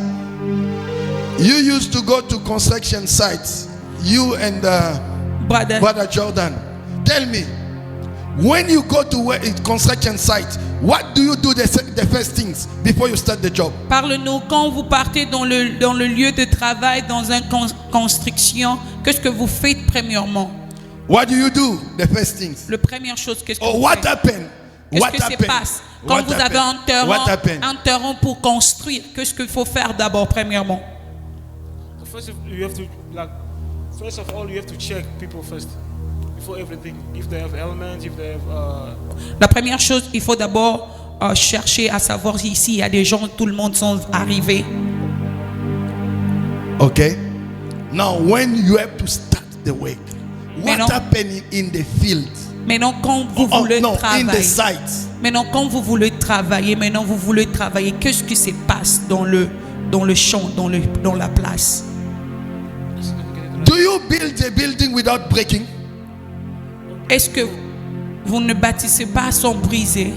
You used to go to construction sites. You and Brother Jordan. Tell me, when you go to a construction site, what do you do the first things before you start the job? Parle-nous quand vous partez dans le lieu de travail, dans une construction, qu'est-ce que vous faites premièrement? What do you do? The first things. La première chose, qu'est-ce que vous What faites? happened? Qu'est-ce que se passe quand vous avez un terrain pour construire? Qu'est-ce qu'il faut faire d'abord premièrement? First of all, you have to check people first before everything. If they have elements, if they have. La première chose, il faut d'abord chercher à savoir si ici il y a des gens, tout le monde sont arrivés. Okay. Now, when you have to start the work, what happened in the field? Maintenant, quand vous voulez travailler, in the site. Maintenant, quand vous voulez travailler, qu'est-ce qui se passe dans le champ, dans la place? Do you build a building without breaking? Est-ce que vous ne bâtissez pas sans briser?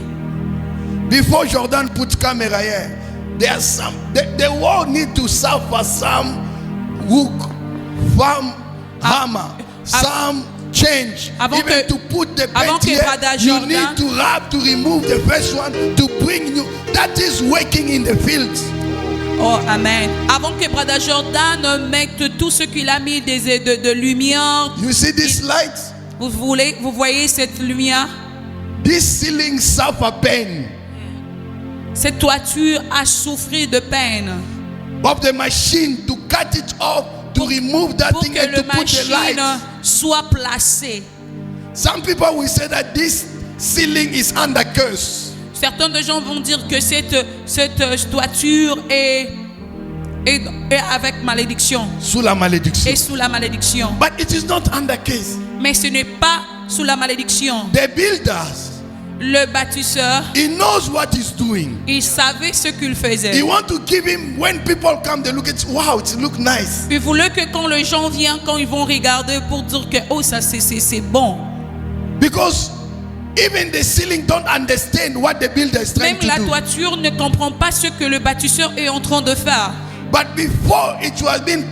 Before Jordan put camera here, there's some. The world need to suffer some hook, hammer, some change. Even to put the paint here, you need to wrap to remove the first one to bring you. That is working in the fields. Oh, amen. Avant que Brother Jordan mette tout ce qu'il a mis de lumière. You see this light? Vous voyez cette lumière? This ceiling suffer pain. Cette toiture a souffert de peine. Of the machine to cut it off, to remove that thing and to put the light. Soit placée. Some people will say that this ceiling is under curse. Certains de gens vont dire que cette toiture est avec malédiction. Sous la malédiction. Et sous la malédiction. But it is not under curse. Mais ce n'est pas sous la malédiction. The builders. Le bâtisseur. He knows what he's doing. Il savait ce qu'il faisait. He want to give him when people come, they look at wow, it look nice. Il voulait que quand les gens viennent, quand ils vont regarder pour dire que oh ça c'est bon. Because even the ceiling don't understand what the builder is trying to do. Même la toiture ne comprend pas ce que le bâtisseur est en train de faire. But before it was being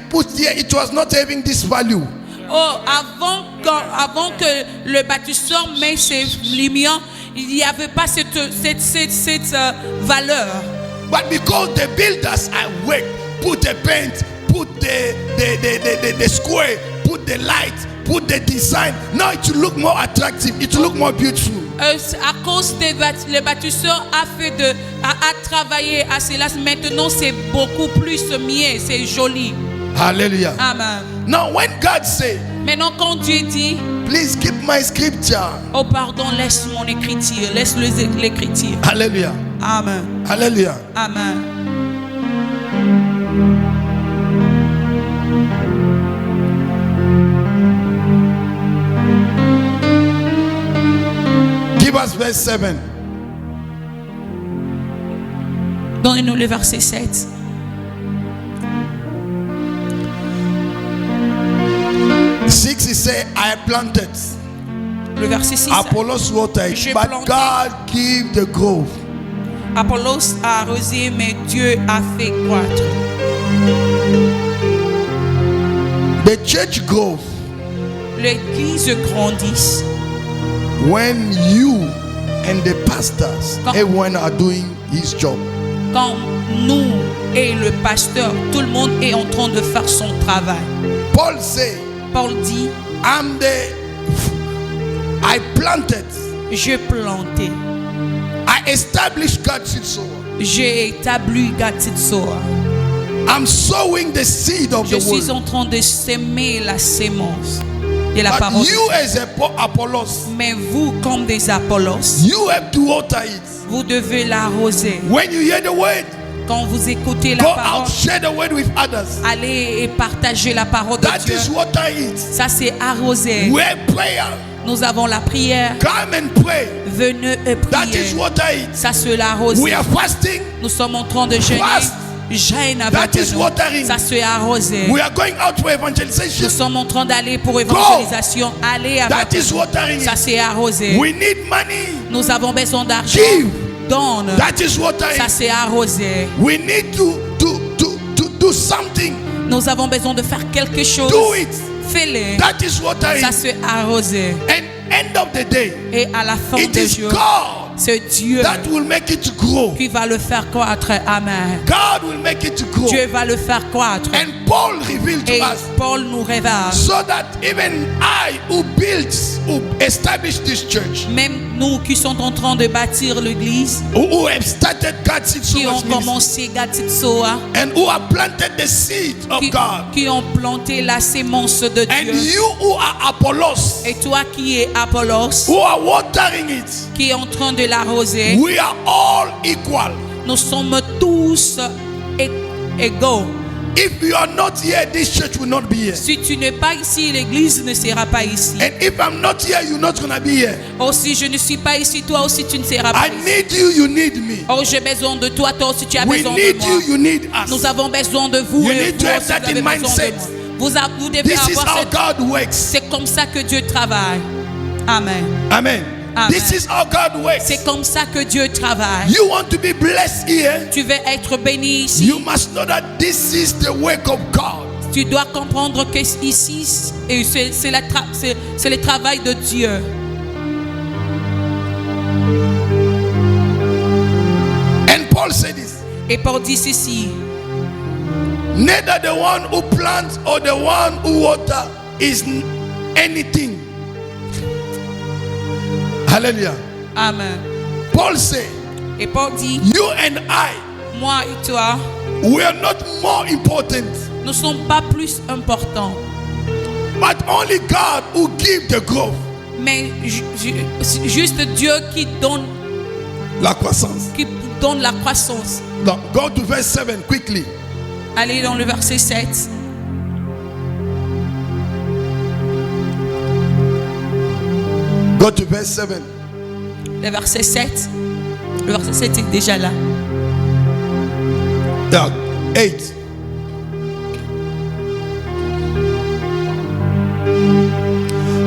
put here, it was not having this value. Oh, avant que le bâtisseur mette ses lumières, il n'y avait pas cette valeur. But because the builders are work, put the paint, put the square, put the light, put the design. Now it will look more attractive. It will look more beautiful. À cause le bâtisseur a travaillé à cela. Maintenant c'est beaucoup plus mieux, c'est joli. Hallelujah. Amen. Now when God say, maintenant quand Dieu dit, please keep my scripture. Oh pardon, laisse mon écriture, laisse l'écriture. Hallelujah. Amen. Hallelujah. Amen. Give us verse 7. Donnez-nous le verset 7. He said, I planted. Le verset 6. Apollos watered, but God gave the growth. Apollos a arrosé, mais Dieu a fait croître. The church growth. L'église grandit. when you and the pastors, Quand- everyone are doing his job, Quand nous et le pasteur, tout le monde est en train de faire son travail. Paul said, Paul dit, I planted, j'ai planté, I established God's seed sower. j'ai établi Gatitsoa. I'm sowing the seed of Je the suis word. en train de s'aimer la sémence de la But parole. de you Dieu. as Apollos, Mais vous, comme des Apollos, you have to water it. vous devez l'arroser. When you hear the word, Quand vous écoutez la go parole, out, share the word with others. allez et partagez la parole de That Dieu. is water it. Ça, c'est arroser. We have prayer. Nous avons la prière. Come and pray. Venez et That is priez. water it. Ça, c'est l'arroser. We are fasting. Nous sommes en train de jeûner. Fast. Jeûne That avec is nous. watering. Ça, c'est arroser. We are going out for Nous evangelization. sommes en train d'aller pour évangélisation. Allez That avec is watering Ça, it. c'est arroser. We need money. Nous avons besoin d'argent. Give. Donne. That is watering. Ça, c'est arroser. We need to do something. Nous avons besoin de faire quelque chose. Do it. Fais-le. That is watering. Ça, c'est arroser. And end of the day, Et à la fin it des is jours, God c'est Dieu that will make it grow. qui va le faire croître. Amen. God will make it grow. Dieu va le faire croître. And Paul revealed to Et us Paul nous révèle. so that even I who established this church, Même nous qui sommes en train de bâtir l'église, who have started God's seed qui ont sowers ministry, commencé Gatitsoa, and who have planted the seed of God, qui ont planté la sémence de and Dieu. you who are Apollos, Et toi qui es Apollos, who are watering it, qui est en train de l'arroser, we are all equal. nous sommes tous égaux. If you are not here, this church will not be here. Si tu n'es pas ici, l'église ne sera pas ici. And if I'm not here, you're not gonna be here. Oh, si je ne suis pas ici, toi aussi tu ne seras pas I ici. need you, you need me. Oh, j'ai besoin de toi, toi aussi tu as We besoin need de you, moi. you need us. Nous avons besoin de vous You et need to vous have aussi that vous avez in besoin mindset. de moi. Vous devez This is avoir how cette... God works. C'est comme ça que Dieu travaille. Amen. Amen. Amen. This is how God works. C'est comme ça que Dieu travaille. You want to be blessed here? Tu veux être béni ici. You must know that this is the work of God. Tu dois comprendre que ici, c'est le travail de Dieu. And Paul said this. Et Paul dit ceci. Neither the one who plants or the one who water is anything. Hallelujah. Amen. Paul said, Et Paul dit, you and I, moi et toi, we are not more important, ne sommes pas plus importants. but only God who gives the growth. Mais juste Dieu qui donne La croissance. la croissance. Now, go to verse 7 quickly. Allez dans le verset 7. Go to verse 7. Le verset 7. Le verset 7 est déjà là. Now, 8.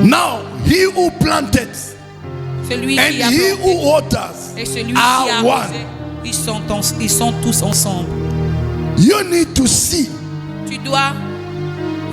Now, he who planted Celui and qui a he planté who waters et celui qui are a one. arrosé, ils sont tous ensemble. You need to see Tu dois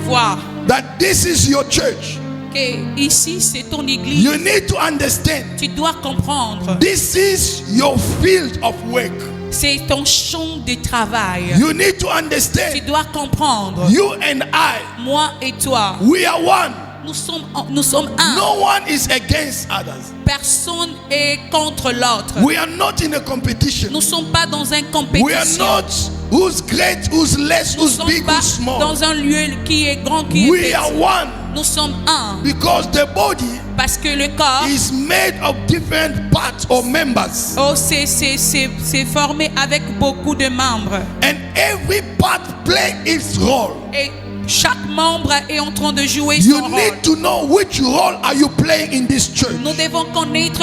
voir that this is your church. que ici c'est ton église. You need to understand Tu dois comprendre. this is your field of work. C'est ton champ de travail. You need to Tu understand dois comprendre. you and I, Moi et toi, we are one. nous sommes un. No one is against others. Personne est contre l'autre. We are not in a competition. Nous ne sommes pas dans une We are compétition. not who's great, who's less, Nous who's ne big, sommes pas who's small. dans un lieu qui est grand, qui est We petit. are one Nous sommes un. because the body Parce que le corps, is made of different parts or members. oh, c'est formé avec beaucoup de membres. And every part play its role. Et chaque membre est en train de jouer You son rôle. need to know which role are you playing in this church. Nous devons connaître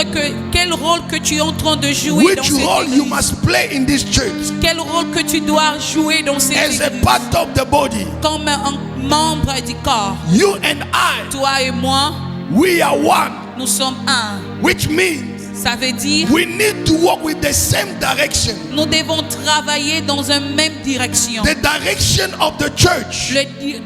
quel rôle que tu es en train de jouer dans Which cette role you église. must play in this church. Quel rôle que tu dois jouer dans cette As a église. part of the body, Comme un membre du corps. you and I, Toi et moi, we are one. nous sommes un. Which means Ça veut dire we need to walk with the same direction. nous devons travailler dans une même direction. The direction of the church.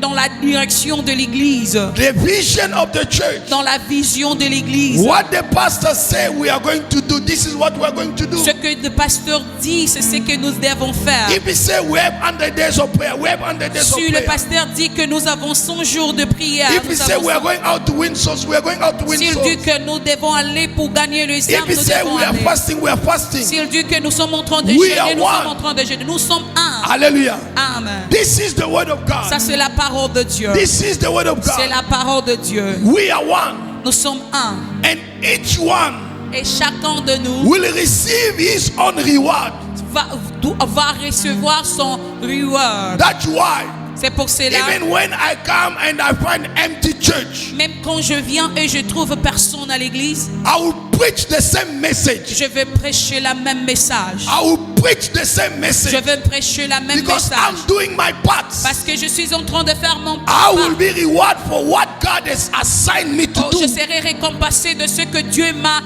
Dans la direction de l'église. The vision of the church. Dans la vision de l'église. What the pastor say we are going to do, this is what we are going to do. Ce que le pasteur dit, c'est ce que nous devons faire. If he say we have 100 days of prayer, we have 100 days of Si le prayer. pasteur dit que nous avons 100 jours de prière, If he say we are going out to win souls, we are going out to win s'il souls. dit que nous devons aller pour gagner les âmes, If he nous say devons we are aller. fasting, we are fasting. S'il dit que nous sommes en train de We are jeûner, nous one. sommes en train de jeûner. Nous sommes un. Hallelujah. Amen. This is the word of Ça, God. c'est la parole de Dieu. This is the word of C'est God. la parole de Dieu. We are one. Nous sommes un. And each one Et chacun de nous will receive his own reward. va recevoir son reward. That's why C'est pour cela, even when I come and I find empty church, même quand je viens et je trouve personne à l'église, I will preach the same message. je vais prêcher le même message. I will preach the same Je message vais prêcher le même because message. I'm doing my part. Parce que je suis en train de faire mon I will part. be rewarded for what God has assigned me to Oh, je do. serai récompensé de ce que Dieu m'a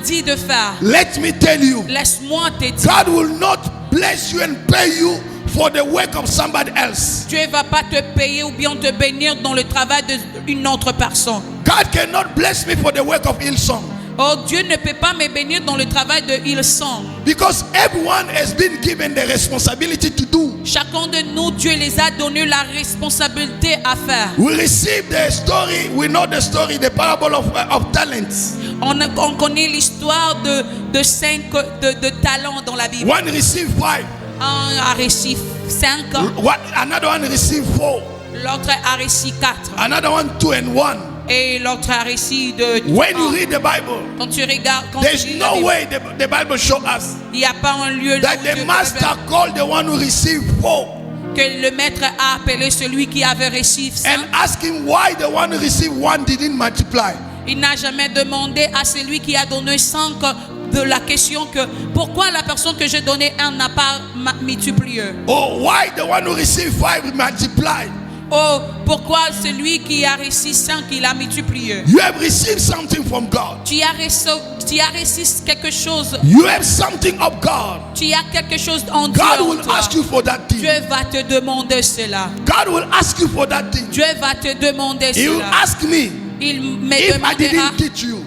dit de faire. Let me tell you, Laisse-moi te dire. God will not bless you and pay you for the work of somebody else. Dieu ne va pas te payer ou bien te bénir dans le travail d'une autre personne. God cannot bless me for the work of Hillsong Oh, Dieu ne peut pas me bénir dans le travail de Hillsong. because everyone has been given the responsibility to do. Chacun de nous, Dieu les a donné la responsabilité à faire. We receive the story, we know the story, the parable of talents. On connaît l'histoire de 5 de talents dans la Bible. One received 5, Un a reçu 5, another one received 4, l'autre a reçu 4 another one 2 and 1. et l'autre a reçu 2. When you read the Bible, Quand tu regardes, quand there's tu lis la no Bible, way the Bible shows us il n'y a pas un lieu là that où the Dieu master called the one who received 4 que le maître a appelé celui qui avait reçu 5. and asked him why the one who received 1 didn't multiply. Il n'a jamais demandé à celui qui a donné 5 de la question que pourquoi la personne que j'ai donné 1 n'a pas multiplié. Or why the one who received 5 multiplied. Oh, pourquoi celui qui a reçu 5 il a multiplié. You have received something from God. Tu as reçu quelque chose. You have something of God. Tu as quelque chose en Dieu. God en will toi. ask you for that thing. Dieu va te demander cela. God will ask you for that thing. Dieu va te demander He will cela. ask me Il me if I demandera didn't teach you,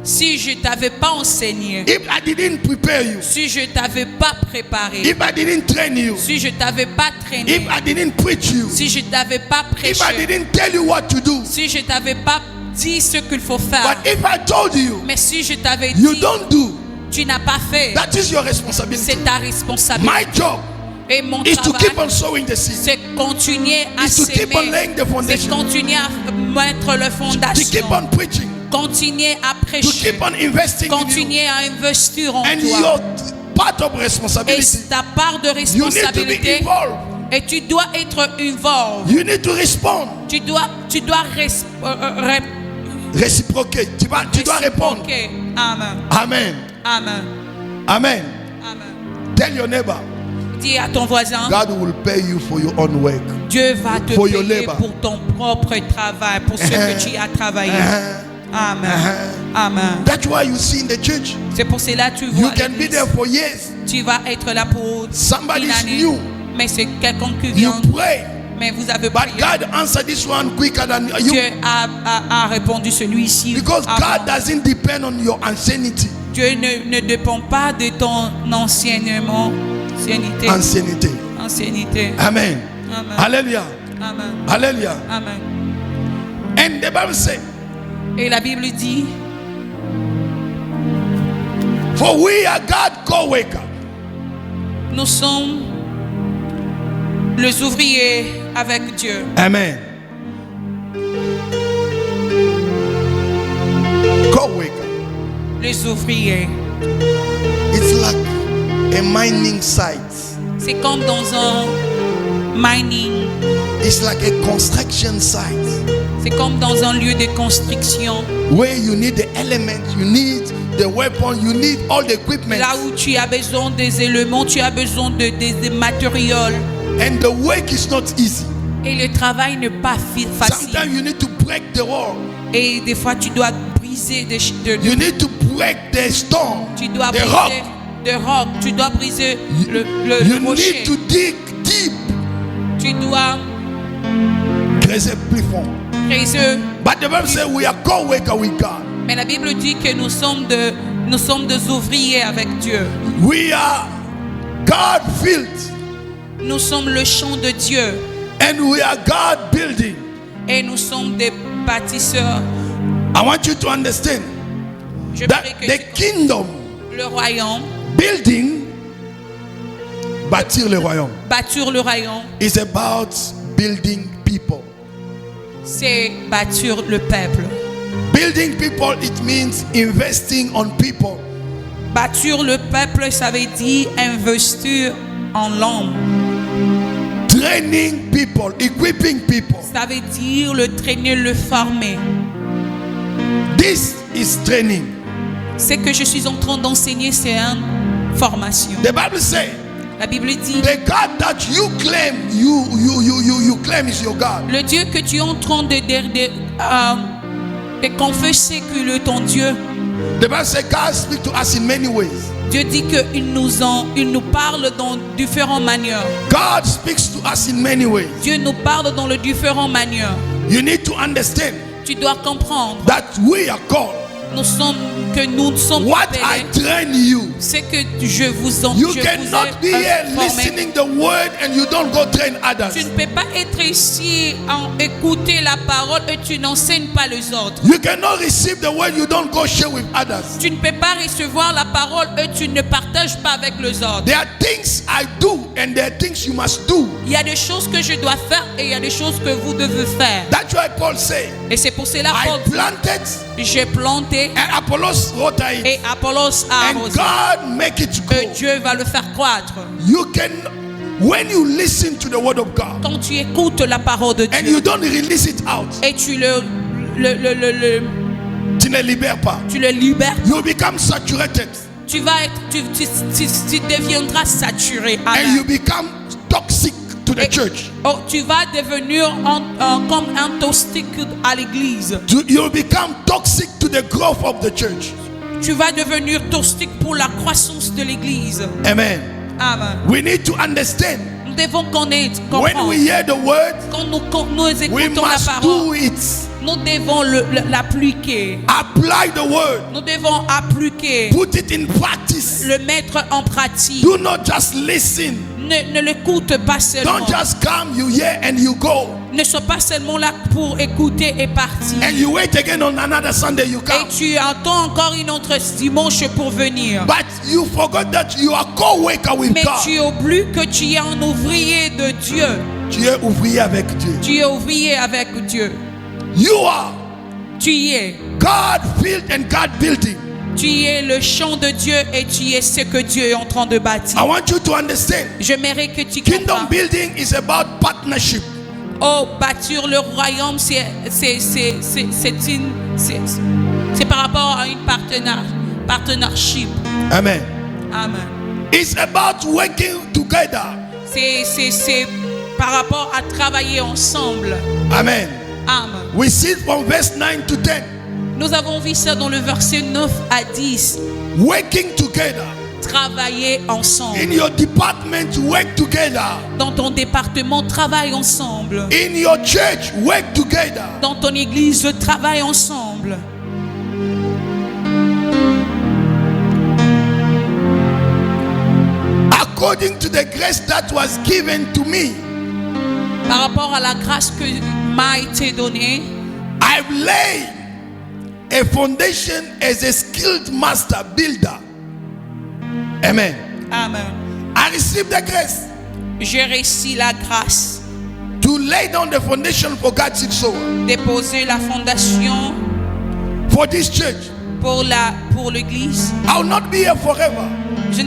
si je t'avais pas enseigné, if I didn't prepare you, si je t'avais pas préparé, if I didn't train you, si je t'avais pas if traîné, I didn't preach you, si je t'avais pas if I prêché, didn't tell you what to do. si je t'avais pas dit ce qu'il faut faire, But if I told you, mais si je t'avais you dit, don't do, tu n'as pas fait, that is your responsibility. c'est ta responsabilité. My job Et mon is to travail, keep on sowing the seed, c'est continuer à is to keep on s'aimer, laying the c'est foundation, continuer à mettre le to keep fondation, on preaching, continuer à to prêcher, keep on investing in you. continuer à investir en And toi. your part of Et responsibility, ta part de you need to be responsabilité, involved. et tu dois être involved. You need to respond. Tu dois Réciproquer. Tu dois répondre. réciproquer. Amen. Amen. Amen. Amen. Amen. Tell your neighbor, Dis à ton voisin, God will pay you for your own work. Dieu va te For your payer labor. pour ton propre travail, pour ce que tu as travaillé. Amen. Amen. That's why you see in the church, C'est pour cela que tu you vois, can be there for years. tu vas être là pour Somebody une is année. new. Mais c'est quelqu'un qui You vient, pray, mais vous avez but prié. God answered this one quicker than you. Dieu a répondu celui-ci. Because avant. God doesn't depend on your ancienity. Dieu ne dépend pas de ton anciennement. Ancienity. Ancienneté. Amen. Amen. Hallelujah. Amen. Hallelujah. Amen. And the Bible says, Et la Bible dit, for we are God co-worker. nous sommes les ouvriers avec Dieu. Amen. Co-worker. Les ouvriers. It's like a mining site. C'est comme dans un mining. It's like a construction site C'est comme dans un lieu de construction. where you need the elements, you need the weapon, you need all the equipment. Là où tu as besoin des éléments, tu as besoin des matériels. And the work is not easy. Et le travail n'est pas facile. Sometimes you need to break the wall. Et des fois, tu dois briser You need to break the stone, Tu dois the rock. briser le roc. Tu dois briser le You rocher. need to dig deep. Tu dois Creuser plus fond. creuser. But the Bible says we are co-worker with God. Mais la Bible dit que nous sommes des ouvriers avec Dieu. We are God built Nous sommes le champ de Dieu and we are God building. et nous sommes des bâtisseurs. I want you to understand Je that prie que the kingdom le royaume, building, bâtir le royaume, bâtir le royaume, is about building people. c'est bâtir le peuple. Building people, it means investing on people. Bâtir le peuple, ça veut dire investir en l'homme. Training people, equipping people. Ça veut dire le traîner, le former. This is training. Ce que je suis en train d'enseigner, c'est une formation. The Bible says La Bible dit, the God that you claim, you claim is your God. le Dieu que tu es en train de confesser qu'il est ton Dieu. The Bible says God speaks to us in many ways. Dieu dit qu'il nous parle dans différentes manières. God speaks to us in many ways. Dieu nous parle dans les différentes manières. You need to understand Tu dois comprendre, that we are called. que nous ne sommes What pas I appelés. train you. C'est que je vous en You je cannot be vous ai here formé. listening the word and you don't go train Tu others. ne peux pas être ici en écouter la parole et tu n'enseignes pas les autres. You cannot receive the word, you don't go share with others. Tu ne peux pas recevoir la parole et tu ne partages pas avec les autres. There are things I do and there are things you must do. Il y a des choses que je dois faire et il y a des choses que vous devez faire. That's why Paul said, Et c'est pour cela I Paul planted dit, j'ai planté and Apollos watered it. et Apollos a And arrosé. God make it Et grow. Dieu va le faire croître. You can, when you listen to the word of God Quand tu écoutes la parole de and Dieu you don't release it out, et tu tu ne libères pas. tu le libères, You become saturated tu deviendras saturé. and Amen. you become toxic to the church. Oh, tu vas devenir comme un toxique à l'église. You become toxic to the growth of the church. Tu vas devenir toxique pour la croissance de l'église. Amen. Amen. We need to understand Nous devons connaître, when comprendre. we hear the word, Quand nous we écoutons la must parole, do it. nous devons l'appliquer. Apply the word. Nous devons appliquer, Put it in practice. le mettre en pratique. Do not just listen. Ne l'écoute pas seulement. Don't just come, you hear and you go. Ne sois pas seulement là pour écouter et partir. And you wait again on another Sunday you Et come. tu attends encore une autre dimanche pour venir. But you forgot that you are co-worker with Mais God. tu oublies que tu es un ouvrier de Dieu. Tu es ouvrier avec Dieu. Tu es ouvrier avec Dieu. You are Tu y es. God built and God building. Tu es le champ de Dieu et tu es ce que Dieu est en train de bâtir. I want you to understand. J'aimerais que tu Kingdom comprennes. building is about partnership. Oh, bâtir le royaume, c'est par rapport à une partnership. Amen. Amen. It's about working together. C'est par rapport à travailler ensemble. Amen. Amen. We see it from verse 9 to 10. Nous avons vu ça dans le verset 9 à 10. Working together. Travailler ensemble. In your department, work together. Dans ton département, travaille ensemble. In your church, work together. Dans ton église, travaille ensemble. According to the grace that was given to me, Par rapport à la grâce que m'a été donnée, I've laid a foundation as a skilled master builder. Amen. Amen. I received the grace J'ai réussi la grâce. to lay down the foundation for God's soul, Déposer la fondation for this church. pour l'église. I will not be here forever. Je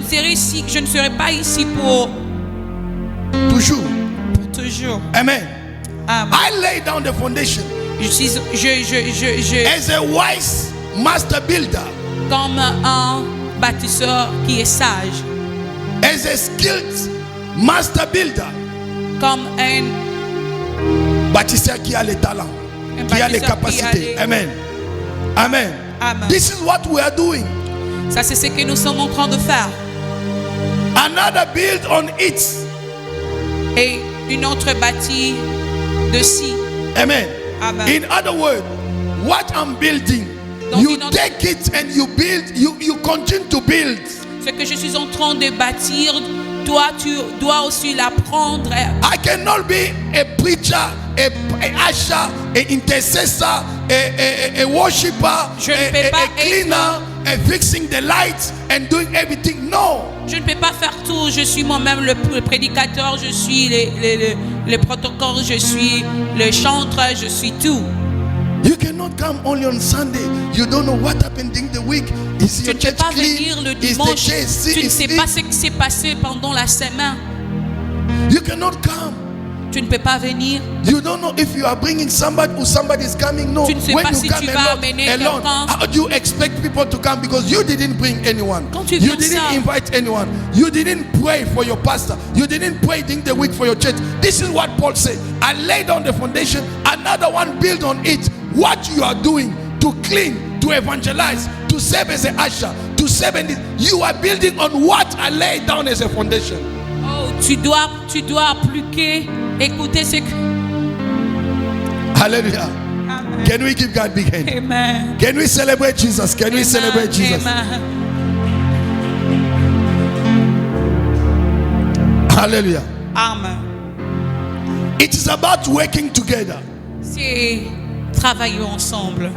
ne serai pas ici pour Toujours. toujours. Amen. Amen. I lay down the foundation as a wise master builder, comme un bâtisseur qui est sage, as a skilled master builder, comme un bâtisseur qui a les talents, qui a les bâtisseur qui a capacités. les- Amen. Amen. Amen. This is what we are doing. Ça, c'est ce que nous sommes en train de faire. Another build on it. Et une autre bâtie dessus. Amen. Amen. In other words, what I'm building, Donc, you une autre- take it and you build, you continue to build. Ce que je suis en train de bâtir, toi, tu dois aussi l'apprendre. I cannot be a preacher, a usher, a intercessor, a worshiper, Je ne peux pas a cleaner, a fixing the lights and doing everything. No. Je ne peux pas faire tout. Je suis moi-même le prédicateur, je suis le protocole, je suis le chanteur, je suis tout. You cannot come only on Sunday. You don't know what happened during the week. Is Tu your ne peux church pas clean? venir le Is the dimanche. church Tu ne is sais clean? pas ce qui s'est passé pendant la semaine. You cannot come. Tu ne peux pas venir. You don't know if you are bringing somebody or somebody is coming. No. Tu ne sais When pas you si come tu vas alone, amener alone, quelqu'un. how do you expect people to come because you didn't bring anyone? Quand tu You viens didn't seul. invite anyone. You didn't pray for your pastor. You didn't pray during the week for your church. This is what Paul said. I laid on the foundation, another one build on it. What you are doing to clean, to evangelize, to serve as an usher, to serve in this, you are building on what I laid down as a foundation. Oh, tu dois appliquer, écouter ce que. Hallelujah. Amen. Can we give God big hand? Amen. Can we celebrate Jesus? Can we celebrate Jesus? Amen. Hallelujah. Amen. It is about working together. C'est travailler ensemble.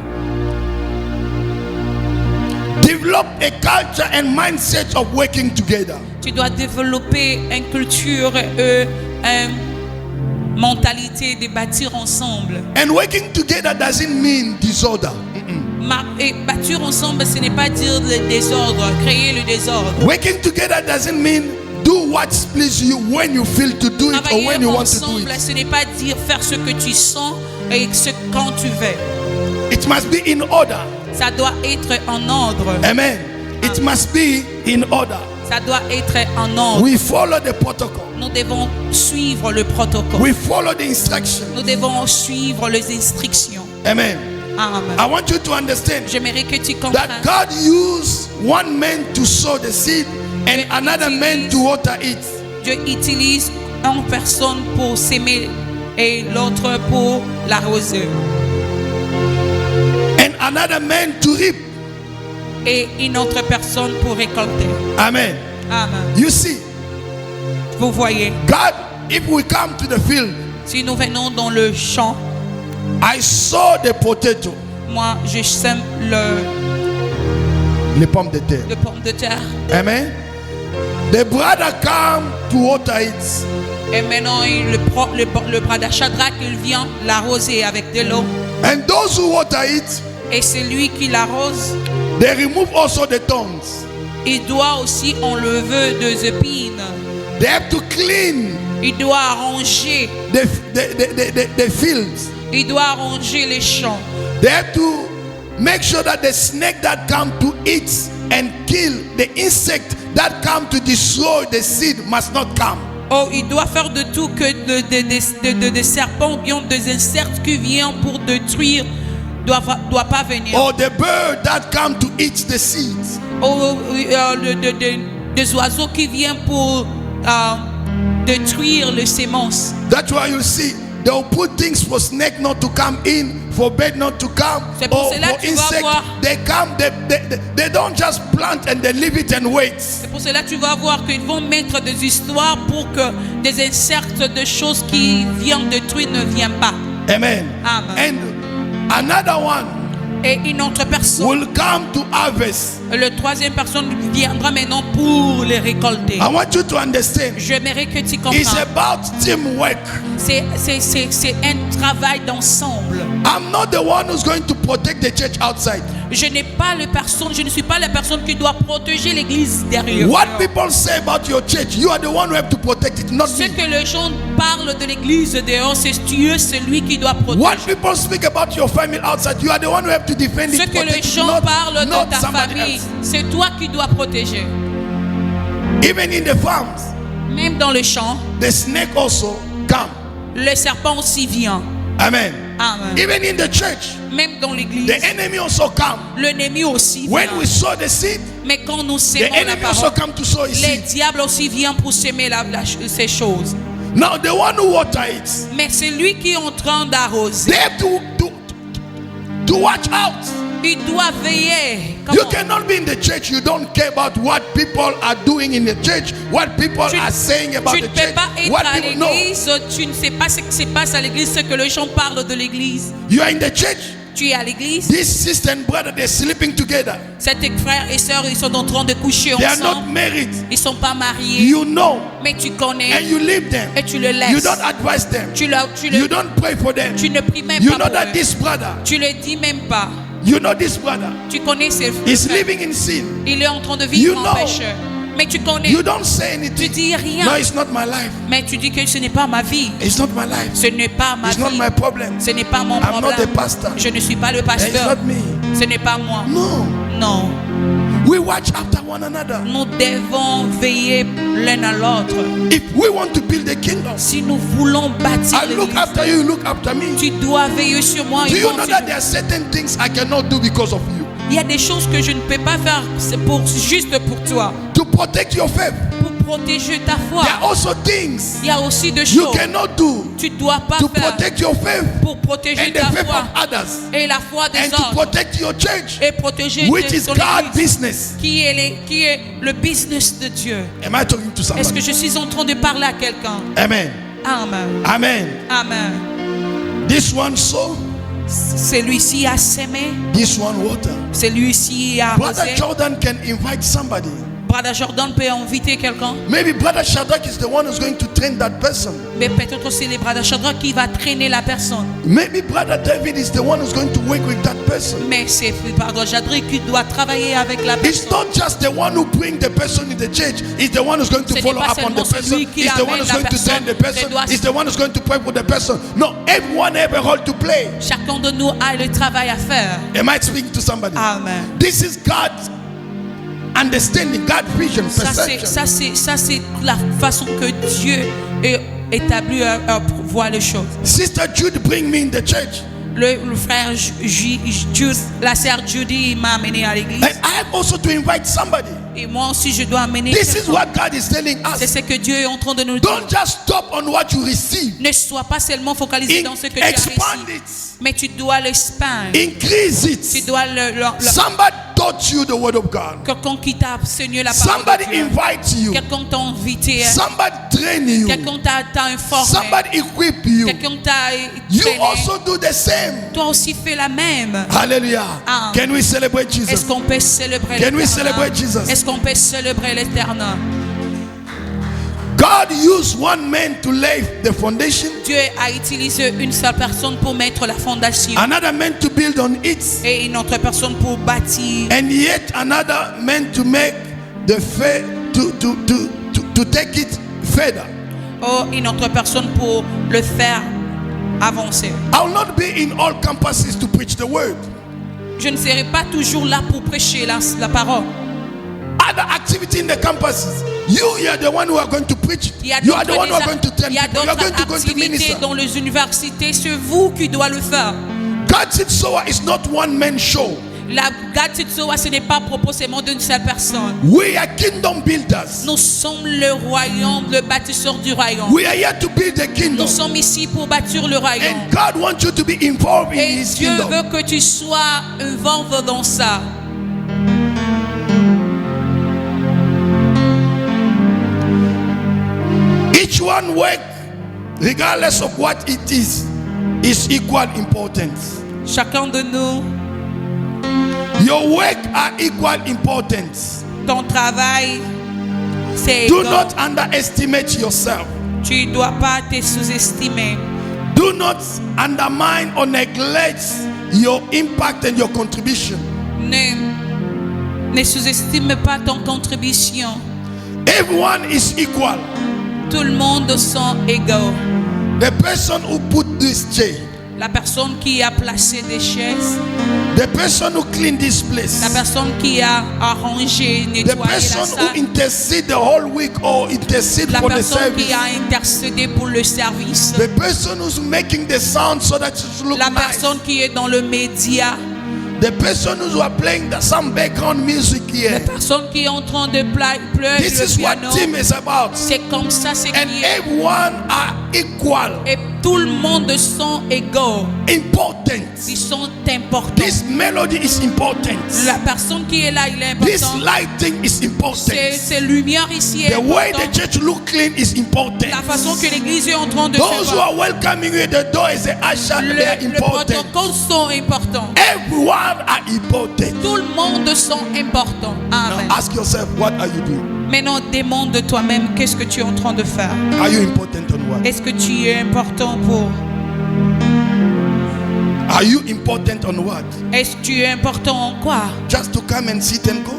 Develop a culture and mindset of working together. Tu dois développer une culture, une mentalité de bâtir ensemble. And working together doesn't mean disorder. Et bâtir ensemble, ce n'est pas dire le désordre, créer le désordre. Working together doesn't mean do what pleases you when you feel to do it or Travailler when you want to do ensemble, it. ce n'est pas dire faire ce que tu sens et quand tu veux. It must be in order. Ça doit être en ordre. Amen. It must be in order. Ça doit être en ordre. We follow the protocol. Nous devons suivre le protocole. We follow the instruction. Nous devons suivre les instructions. Amen. Amen. I want you to understand J'aimerais que tu that comprennes. God used one man to sow the seed and another man to water it. Dieu utilise une personne pour s'aimer et l'autre pour l'arroser. And another man to reap. Et une autre personne pour récolter. Amen. Amen. You see, Vous voyez, God, if we come to the field, si nous venons dans le champ, I saw the potato, moi je sème les pommes de terre. le pomme de terre. Amen. The brother come to water it. Et maintenant le bras de Shadrach, il vient l'arroser avec de l'eau. And those who water it, Et c'est lui qui l'arrose. they remove also the thorns. Il doit aussi enlever des épines. They have to clean Il doit arranger. the fields. Il doit arranger les champs. They have to make sure that the snake that come to eat and kill the insect that come to destroy the seed must not come. Oh, il doit faire de tout que des serpents ou bien des insectes qui viennent pour détruire doit pas venir. Or the bird that come to eat the seeds. Oh, des oiseaux qui viennent pour détruire les semences. That's why you see they will put things for snake not to come in, for bird not to come, C'est pour or cela for que tu vas insect. voir. They come, they don't just plant and they leave it and wait. C'est pour cela que tu vas voir qu'ils vont mettre des histoires pour que des insectes, des choses qui viennent détruire ne viennent pas. Amen. Amen. And another one Et une autre personne, will come to harvest. le troisième personne viendra maintenant pour les récolter. I want you to understand. J'aimerais que tu It's comprennes. about teamwork. C'est un travail d'ensemble. I'm not the one who's going to protect the church outside. Je ne suis pas la personne qui doit protéger l'église derrière. What people say about your church, you are the one who have to protect it, not Ce me. que les gens parlent de l'église dehors, c'est Dieu, c'est lui qui doit What protéger. people speak about your family outside, you are the one who have to defend Ce it, que les protect it, gens parlent not de ta somebody famille, else. c'est toi qui dois protéger. Even in the farms, Même dans les champs, the snake also come. le serpent aussi vient. Amen. Amen. Even in the church, Même dans l'église, the enemy also come. l'ennemi aussi vient. When we sow the seed, Mais quand nous the sémons la enemy also parole, come to sow his les seed. diables aussi viennent pour s'aimer ces choses. Now the one who water it, Mais c'est lui qui est en train d'arroser. they have to watch out. Il doit veiller. You Comment? cannot be in the church. You don't care about what people are doing in the church, what people are saying about Tu the ne peux church. pas être What à people know. l'église, tu ne sais pas ce qui se passe à l'église, ce que les gens parlent de l'église. You are in the church. Tu es à l'église, This sister and brother, they're sleeping together. ces frères et sœurs, ils sont en train de coucher They are not ensemble. married. Ils sont pas mariés, You know, mais tu connais and you leave them. et tu le You laisses. don't advise them. Tu You don't pray for them. ne pries même You pas know pour that eux. this brother, Tu le dis même pas. you know this brother Tu connais ses is frères. living in sin. Il est en train de You vivre en know. pécheur. Mais tu connais. You don't say Tu anything. dis rien. No, it's not my life. Mais tu dis que ce n'est pas ma vie. It's not my life. Ce n'est pas ma It's not vie. my problem. Ce n'est pas mon I'm not problème. the pastor. Je ne suis pas le It's pasteur. not me. Ce n'est pas moi. No. Non. We watch after one another. Nous devons veiller l'un à l'autre. If we want to build the kingdom, Si nous voulons bâtir I look l'église, after you, you look after me. tu dois veiller sur moi. Do et you moi know aussi. that there are certain things I cannot do because of you? Il y a des choses que je ne peux pas faire juste pour toi. To protect your faith. Pour protéger ta foi. There are also things Il y a aussi des you choses cannot do tu ne dois pas to faire protect your faith pour protéger and the ta faith foi of others et la foi des and to autres protect your church, et protéger which is ton God's église, business. qui est le business de Dieu. Am I talking to Est-ce que somebody? je suis en train de parler à quelqu'un? Amen. Amen. Amen. Amen. This one sow, Celui-ci a sémé, this one water. celui-ci a Brother arrosé. Jordan can invite somebody. Brother Jordan peut inviter quelqu'un, Maybe Brother Shadrach is the one who's going to train that person. mais peut-être c'est le Brother Shadrach qui va traîner la personne. Maybe Brother David is the one who's going to work with that person. Mais c'est Brother Shadrach qui doit travailler avec la It's personne. not just the one who brings the person in the church. It's the one who's going to Ce n'est follow pas up on the seulement person. celui qui It's the one amène who's la going to train the personne. person. It's the one who's going to pray for the person. No, everyone have a role to play. Chacun de nous a le travail à faire. Am I speaking to somebody? Amen. This is God's understanding, God's vision, perception. Ça c'est la façon que Dieu est établi pour voir les choses. Sister Jude bring me in the church. Le frère Jude, la sœur Judy m'a amené à l'église. And I have also to invite somebody. Et moi aussi je dois amener This is quelqu'un. what God is telling C'est us. ce que Dieu est en train de nous dire. Don't just stop on what you receive. Ne sois pas seulement focalisé dans ce que tu as Expand reçu, it. mais tu dois l'expandre. Increase Tu it. dois Somebody taught you the word of God. quelqu'un qui t'a enseigné la parole Somebody de Dieu. invite you. Quelqu'un t'a invité. Somebody train you. Quelqu'un t'a informé. Somebody equip you. Quelqu'un t'a You traîné. also do the same. Toi aussi fais la même. Hallelujah. Ah. Can we celebrate Est-ce Jesus? qu'on peut célébrer Can we l'Éternel? celebrate Jesus? Est-ce qu'on peut célébrer l'Éternel? God used one man to lay the foundation, Dieu a utilisé une seule personne pour mettre la fondation another man to build on it, et une autre personne pour bâtir and yet another man to make the to take it further. ou une autre personne pour le faire avancer. I will not be in all campuses to preach the word. Je ne serai pas toujours là pour prêcher la parole. Other activity in the campuses, you are the one who are going to preach. Il y a You are the one who are d'autres going to train il y a people. You are going d'autres to activités minister. dans les universités, c'est vous qui doit le faire. God's Seed Sower is not one man show. La Gatitsoa, ce n'est pas proposement d'une seule personne. We are kingdom builders. Nous sommes le royaume, le bâtisseur du royaume. We are here to build the kingdom. Nous sommes ici pour bâtir le royaume. And God wants you to be involved in Et His Dieu kingdom. veut que tu sois involvé dans ça. Each one work, regardless of what it is equal importance. Chacun de nous, Your work are equal importance. ton travail, c'est Do égal. not underestimate yourself. Tu ne dois pas te sous-estimer. Do not undermine or neglect your impact and your contribution. Ne sous-estime pas ton contribution. Everyone is equal. Tout le monde sont égaux. The person who put this chair, La personne qui a placé des chaises. The person who cleaned this place. La personne qui a arrangé, The nettoyé la person who salle. intercede the whole week or intercede La for the personne qui service. a intercédé pour le service. The person who's making the sound so that it look La nice. personne qui est dans le média. The person who are playing some background music La here. personne qui est en train de pleurer This le is what piano. team is about. C'est comme ça, c'est And qui est. everyone are equal, Et tout le monde sont égaux. important. Ils sont importants. This melody is important. La personne qui est là, il est This important. lighting is important. Ces lumières ici est The way the important. church look clean is important. La façon que l'église est en train de Those se who voir. are welcoming you at the door as an usher, they are Le important. protocole sont importants. Everyone are important. Tout le monde sont importants. Amen. Now ask yourself, what are you doing? Maintenant, demande de toi-même, qu'est-ce que tu es en train de faire? Are you important on what? Est-ce que tu es important pour... Are you important on what? Est-ce que tu es important en quoi? Just to come and sit and go?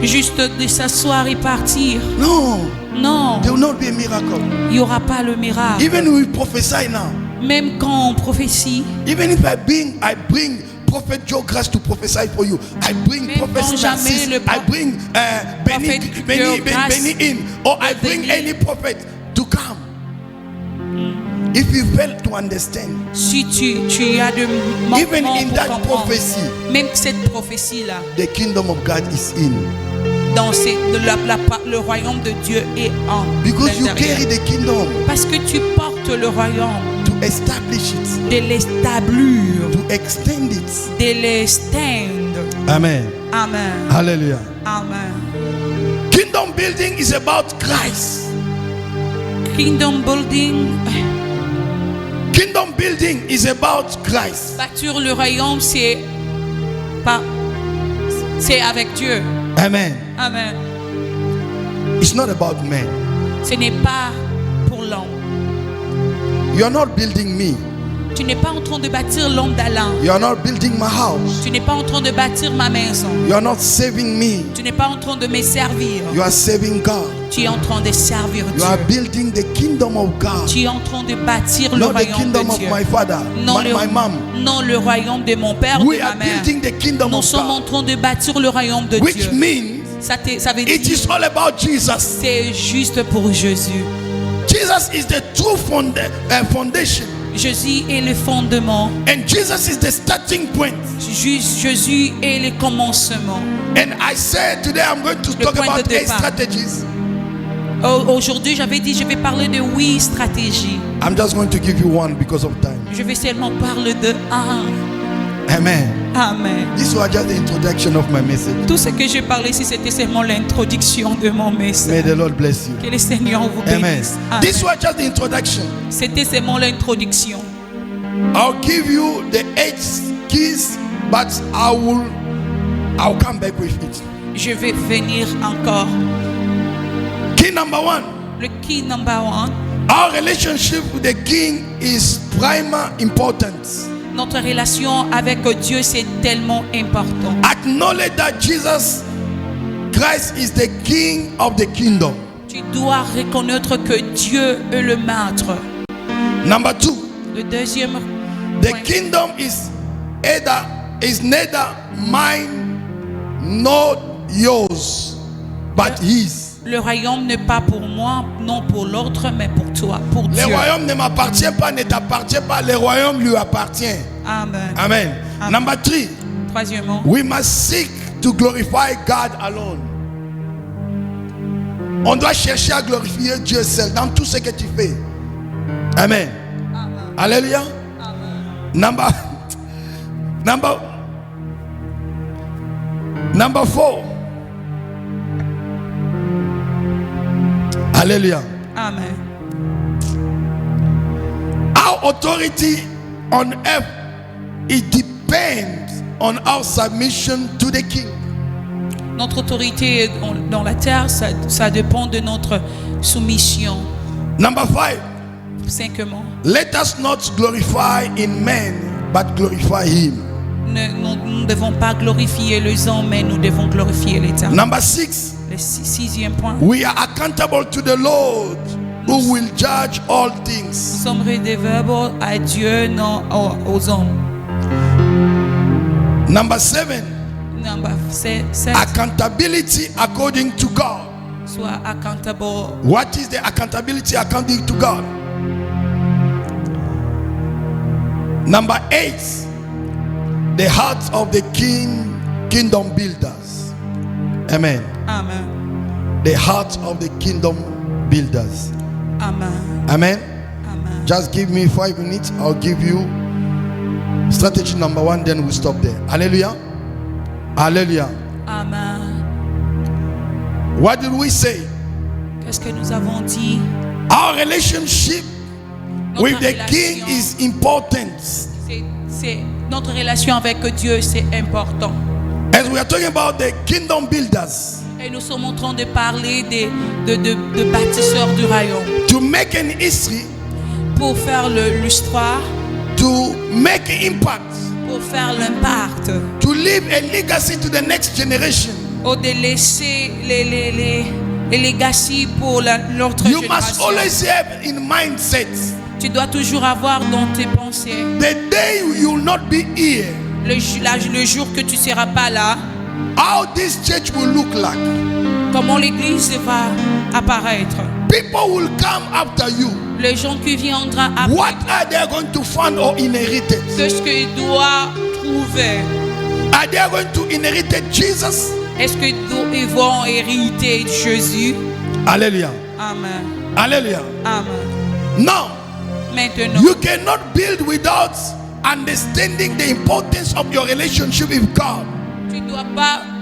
Juste de s'asseoir et partir? No, Non, there will not be a miracle. il n'y aura pas le miracle. Even we prophesy now. Même quand on prophétie, Even if I bring Prophet Joe Grass to prophesy for you. I bring Même Prophet quand jamais Narcisse. le I bring Benny Joe Grass in. Or I bring venir. any prophet to come. If you fail to understand, si tu as de even manquements in pour that comprendre, prophecy, même cette prophétie-là, the kingdom of God is in. dans le royaume de Dieu est en Because you l'intérieur. carry the kingdom Parce que tu portes le royaume, to establish it, de l'établir, to extend it. de l'extendre. Amen. Amen. Hallelujah. Amen. Kingdom building is about Christ. Kingdom building, Kingdom building is about Christ. bâtir le royaume, c'est avec Dieu. Amen. Amen. It's not about men. Ce n'est pas pour l'homme. You are not building me. Tu n'es pas en train de bâtir l'homme d'Alain. You are not building my house. Tu n'es pas en train de bâtir ma maison. You are not saving me. Tu n'es pas en train de me servir. You are saving God. Tu es en train de servir You Dieu. are building the kingdom of God. Tu es en train de bâtir le Not the royaume kingdom de of Dieu. my father, Non, my mom. non, le royaume de mon père ou We de are ma mère. building the kingdom Nous of sommes en God. train de bâtir le royaume de Which Dieu. means Ça veut it dire is all about Jesus. c'est juste pour Jésus. Jesus is the true foundation. Jésus est le fondement. And Jesus is the starting point. Jésus est le commencement. And I said today I'm going to Le talk point de about 8 départ. strategies. Aujourd'hui, j'avais dit, je vais parler de 8 stratégies. I'm just going to give you one because of time. Je vais seulement parler de 1. Amen. Amen. This was just the introduction of my message. Tout ce que j'ai parlé ici, c'était seulement l'introduction de mon May message. the Lord bless you. Que le Seigneur vous Amen. bénisse. Amen. This was just the introduction. C'était seulement l'introduction. I'll give you the 8 keys, but I'll come back with it. Je vais venir encore. Key number 1. Le key number 1. Our relationship with the King is prima importance. Notre relation avec Dieu, c'est tellement important. Acknowledge that Jesus Christ is the King of the kingdom. Tu dois reconnaître que Dieu est le maître. Number 2. Le deuxième The point. kingdom is neither mine nor yours, but his. Le royaume n'est pas pour moi, non pour l'autre, mais pour toi, pour Le Dieu. royaume ne m'appartient pas, ne t'appartient pas. Le royaume lui appartient. Amen. Amen. Amen. Number 3. Troisièmement, We must seek to glorify God alone. On doit chercher à glorifier Dieu seul dans tout ce que tu fais. Amen. Amen. Alléluia. Amen. Number 4. Hallelujah. Amen. Our authority on earth, it depends on our submission to the King. Notre autorité dans la terre, ça dépend de notre soumission. Number 5. Cinquièmement, Let us not glorify in men, but glorify Him. nous ne devons pas glorifier les hommes, mais nous devons glorifier l'Éternel. Number 6. Le sixième point, We are accountable to the Lord who will judge all Nous things. sommes redevables à Dieu, non aux hommes. Number 7, Number 7. accountability according to God. Sois accountable. What is the accountability according to God? Number 8, the heart of the kingdom builders. Amen. Amen. The heart of the kingdom builders. Amen. Amen. Amen. Just give me 5 minutes. I'll give you strategy number 1, then we'll stop there. Hallelujah. Hallelujah. Amen. What did we say? Qu'est-ce que nous avons dit? Our relationship Notre with the king relation, is important. notre relation avec Dieu, c'est important. As we are talking about the kingdom builders, Et nous sommes en train de parler de bâtisseurs du royaume. to make an history, Pour faire l'histoire, to make impact, pour faire l'impact, to leave a legacy to the next generation, ou de laisser les legacy pour l'autre you must génération. always have in mindset Tu dois toujours avoir dans tes pensées the day you will not be here, le jour que tu ne seras pas là, how this church will look like. comment l'église va apparaître. People will come after you. Les gens qui viendront après, What are they going to find or inherit? qu'est-ce qu'ils doivent trouver? Are they going to inherit Jesus? Est-ce qu'ils vont hériter de Jésus? Hallelujah. Amen. Hallelujah. Amen. Now, Maintenant, you cannot build without understanding the importance of your relationship with God.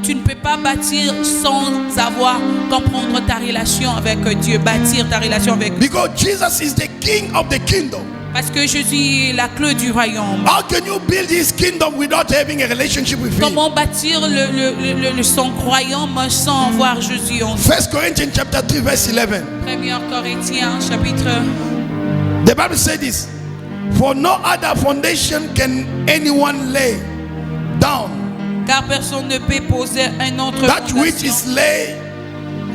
tu ne peux pas bâtir sans avoir comprendre ta relation avec Dieu, bâtir ta relation avec Dieu. Because Jesus is the king of the kingdom. Parce que Jésus est la clé du royaume. How can you build his kingdom without having a relationship with him? Comment bâtir son royaume sans voir Jésus en nous? 1 Corinthians chapter 3 verse 11. 1 Corinthiens chapitre. The Bible says this. For no other foundation can anyone lay down Car personne ne peut poser un autre that which fondation is laid,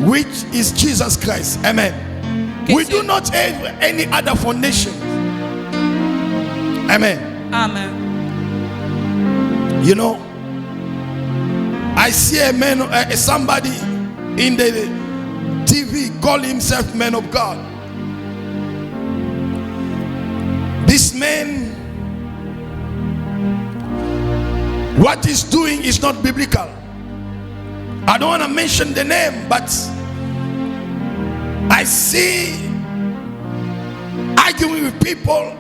which is Jesus Christ. Amen. que We ce- do not have any other foundation. Amen. Amen. You know, I see a man, somebody in the TV call himself man of God. This man, what he's doing is not biblical. I don't want to mention the name, but I see arguing with people.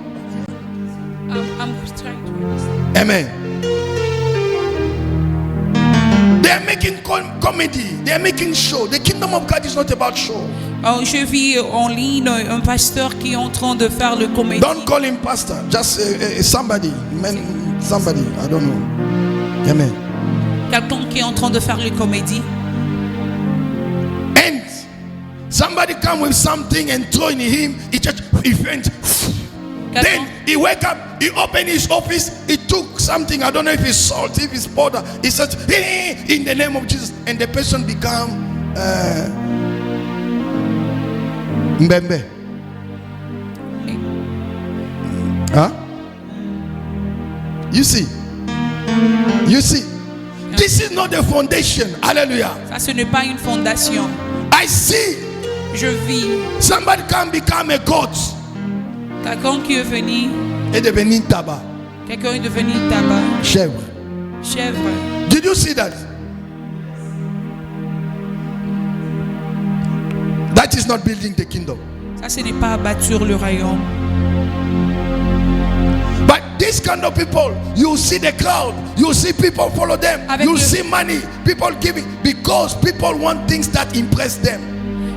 I'm trying to understand. Amen. They are making comedy. They are making show. The kingdom of God is not about show. Alors, je vis en ligne un pasteur qui est en train de faire le comédie. Don't call him pastor. Just somebody. Man, somebody. I don't know. Amen. Quelqu'un qui est en train de faire le comédie. And somebody come with something and throwing him. He just went. Then he wake up. He opened his office. He took something. I don't know if it's salt, if it's powder. He said, "Hey, in the name of Jesus," and the person become mbembe. Huh? You see? You see? This is not the foundation. Hallelujah. Ça, ce n'est pas une fondation. I see Je vis somebody can become a goat quelqu'un qui est venu, et devenir tabac, quelqu'un est devenu tabac, chèvre. chèvre. Did you see that? That is not building the kingdom. Ça, ce n'est pas bâtir le royaume. But this kind of people, you see the crowd, you see people follow them, Avec you le- see money, people giving because people want things that impress them.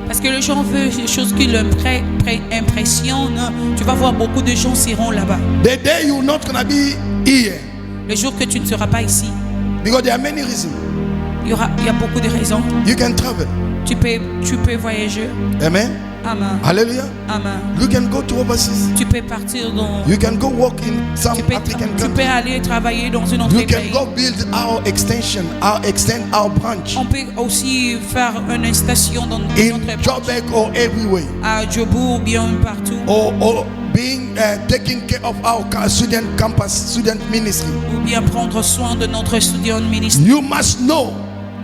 Parce que les gens veulent des choses qui l'impressionnent. Tu vas voir beaucoup de gens s'iront là-bas. The day you're not gonna be here, Le jour que tu ne seras pas ici, because there are many reasons. il y a beaucoup de raisons. You can travel. Tu peux voyager. Amen. Amen. Hallelujah. Amen. You can go to overseas. Tu peux partir dans... You can go work in some African Tu peux country. aller travailler dans une autre You can pays. go build extend our branch On peut aussi faire une station dans in notre branche. Joburg or everywhere. À Djobourg, bien partout. Or being taking care of our student campus, student ministry. Ou bien prendre soin de notre student ministry. You must know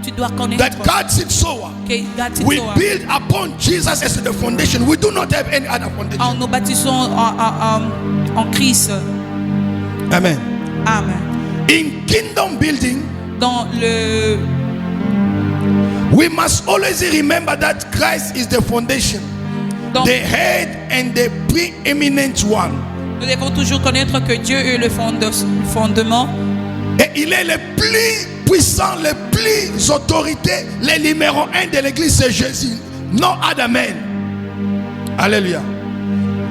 Tu dois connaître that God's in Soa. que God We t'aura. build upon Jesus as the foundation. We do not have any other foundation. Nous bâtissons en Christ. Amen. Amen. In kingdom building, Dans le... we must always remember that Christ is the foundation, dans- the head and the preeminent one. nous devons toujours connaître que Dieu est le fondement. Et il est le plus puissant, le plus autorité, le numéro 1 de l'église, c'est Jésus. No other man. Alléluia.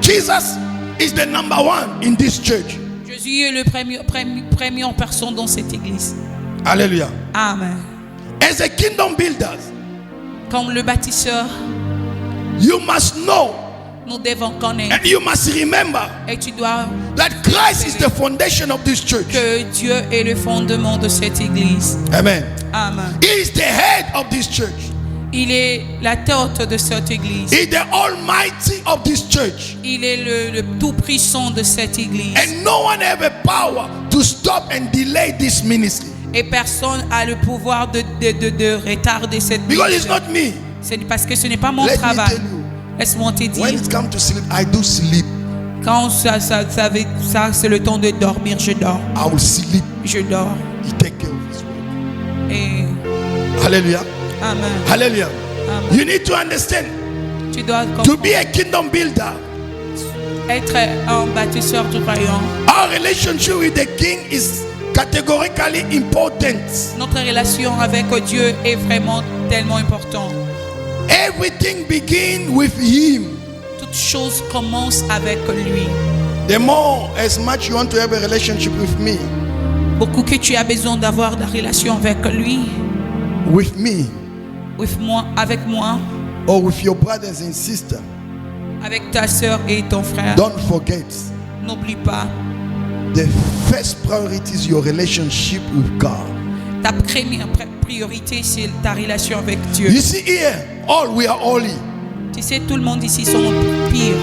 Jesus is the number 1 in this church. Jésus est le première personne dans cette église. Alléluia. Amen. As a kingdom builder, Comme le bâtisseur, you must know nous devons connaître. and you must remember Et tu dois that Christ is the foundation of this church. que Dieu est le fondement de cette église. Amen. Amen. He is the head of this church. Il est la tête de cette église. He is the almighty of this church. Il est le tout puissant de cette église. And no one have a power to stop and delay this ministry. Et personne n'a le pouvoir de retarder cette Because église. it's not me. C'est parce que ce n'est pas mon Let me travail. tell you. Laisse-moi te dire. When it comes to sleep, I do sleep. Quand ça c'est le temps de dormir, je dors. I will sleep. Je dors. He take care of his work. Et Hallelujah. Amen. Hallelujah. Amen. You need to understand, Tu dois to be a kingdom builder, être un bâtisseur du royaume. our relationship with the king is categorically important. Notre relation avec Dieu est vraiment tellement importante. Everything begins with him. Toute chose commence avec lui. The more as much you want to have a relationship with me, Beaucoup que tu as besoin d'avoir de la relation avec lui, avec moi, or with your brothers and sisters, avec ta soeur et ton frère. don't forget, N'oublie pas, the first priority is your relationship with God. ta première priorité, c'est ta relation avec Dieu. You see here, we are holy. Tu sais, tout le monde ici sont pires.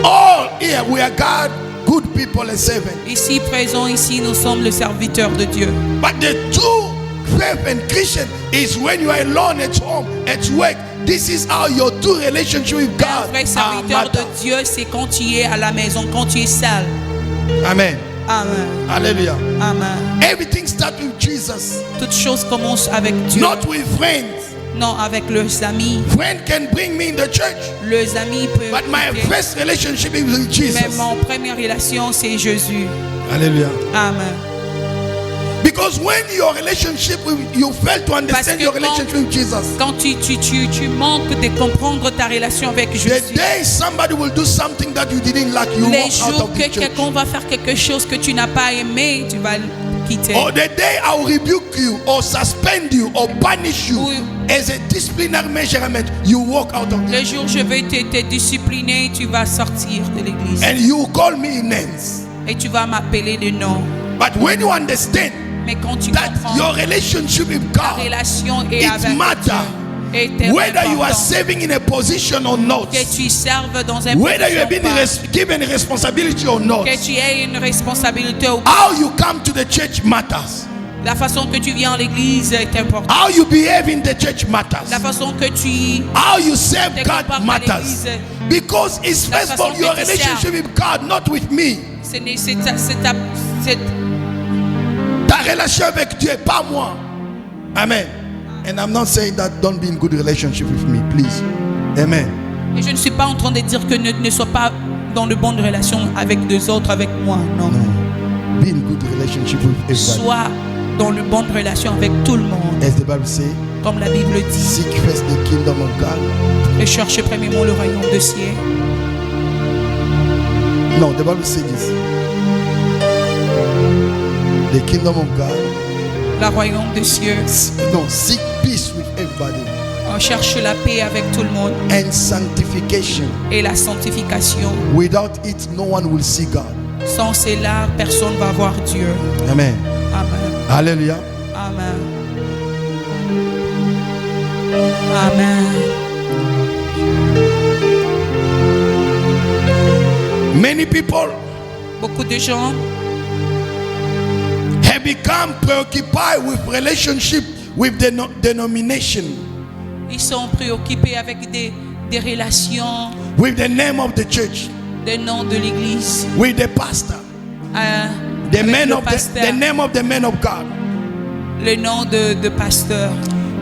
All here, we are God, good people and servants. Ici, présents, ici, nous sommes le serviteur de Dieu. But the true faith and Christian is when you are alone at home, at work. This is how your true relationship with Un God vrai serviteur de matter. Dieu, c'est quand tu es à la maison, quand tu es seul. Amen. Amen. Hallelujah. Amen. Everything starts with Jesus, Toute chose commence avec Dieu. not with friends. Non, avec leurs amis. Friend can bring me in the church, Leurs amis peuvent. but my m'aider. first relationship is with Mais Jesus. mon première relation, c'est Jésus. Hallelujah. Amen. Because when your relationship with you fail to understand que your quand- relationship with Jesus, Quand tu manques de comprendre ta relation avec the Jésus, day somebody will do something that you didn't like, you les walk out jours of que the church. quelqu'un va faire quelque chose que tu n'as pas aimé, tu vas le quitter. Or the day I will rebuke you, or suspend you, or punish you Oui. as a disciplinary measurement, you walk out of the Le jour où je vais te discipliner, tu vas sortir de l'église. and you call me names. Et tu vas m'appeler de nom. But when you understand Mais quand tu that comprends, your relationship with ta God, relation est it avec matter Dieu. Et tellement whether you are important serving in a position or not, que tu serves dans un whether you have been position given a responsibility or not, que tu aies une responsabilité ou how you come to the church matters. la façon que tu viens à l'église est importante. How you behave in the church matters. La façon que tu How you serve te God comportes à matters. l'église, Because it's La first of all façon your que tu relationship serves. with God, not with me. c'est Ta relation avec Dieu, pas moi. Amen. And I'm not saying that don't be in good relationship with me, please. Amen. Et je ne suis pas en train de dire que ne sois pas dans de bonnes relations avec deux autres, avec moi. Non. No. Be in good relationship with everybody. Sois dans de bonnes relations avec tout le monde. As the Bible says, Comme la Bible dit, seek first the kingdom of God. recherchez premièrement le royaume de ciel. No, the Bible says this. The kingdom of God. Le royaume de cieux. No, seek peace with everybody. On cherche la paix avec tout le monde and sanctification. et la sanctification. Without it, no one will see God. Sans cela, personne ne va voir Dieu. Amen. Amen. Hallelujah. Amen. Amen. Many people Beaucoup de gens have become preoccupied with relationship with the denomination, ils sont préoccupés avec des relations, with the name of the church, des noms de l'église, with the pastor, the avec man le of pasteur, the name of the man of God, le nom de pasteur,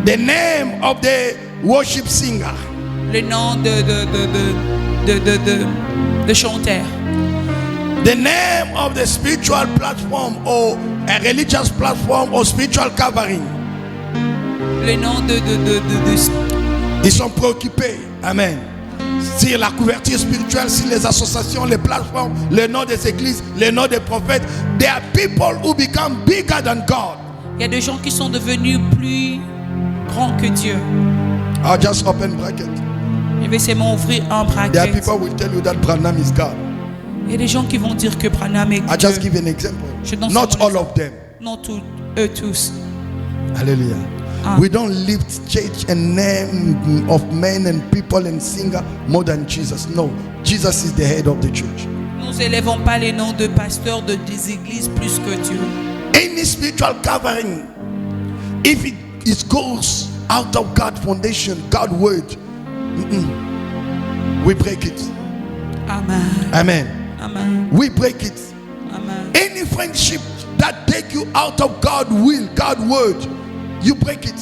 the name of the worship singer, le nom de chanteur, the name of the spiritual platform or a religious platform or spiritual covering. le nom de Ils sont préoccupés. Amen. Sur la couverture spirituelle, sur les associations, les plateformes, le nom des églises, le nom des prophètes. There are people who become bigger than God. Il y a des gens qui sont devenus plus grands que Dieu. I'll just open bracket. Je vais seulement ouvrir un There are bracket. people who will tell you that Branham is God. Il y a des gens qui vont dire que Branham est I'll Dieu. just give an example. Je donne Not seulement all of them. Non, eux tous. Hallelujah. Ah. We don't lift church and name of men and people and singer more than Jesus. No, Jesus is the head of the church. Nous élèvons pas les noms de pasteurs des églises plus que Dieu. Any spiritual covering, if it goes out of God's foundation, God's word, we break it. Amen. Amen. Amen. We break it. Amen. Any friendship that take you out of God's will, God's word, you break it.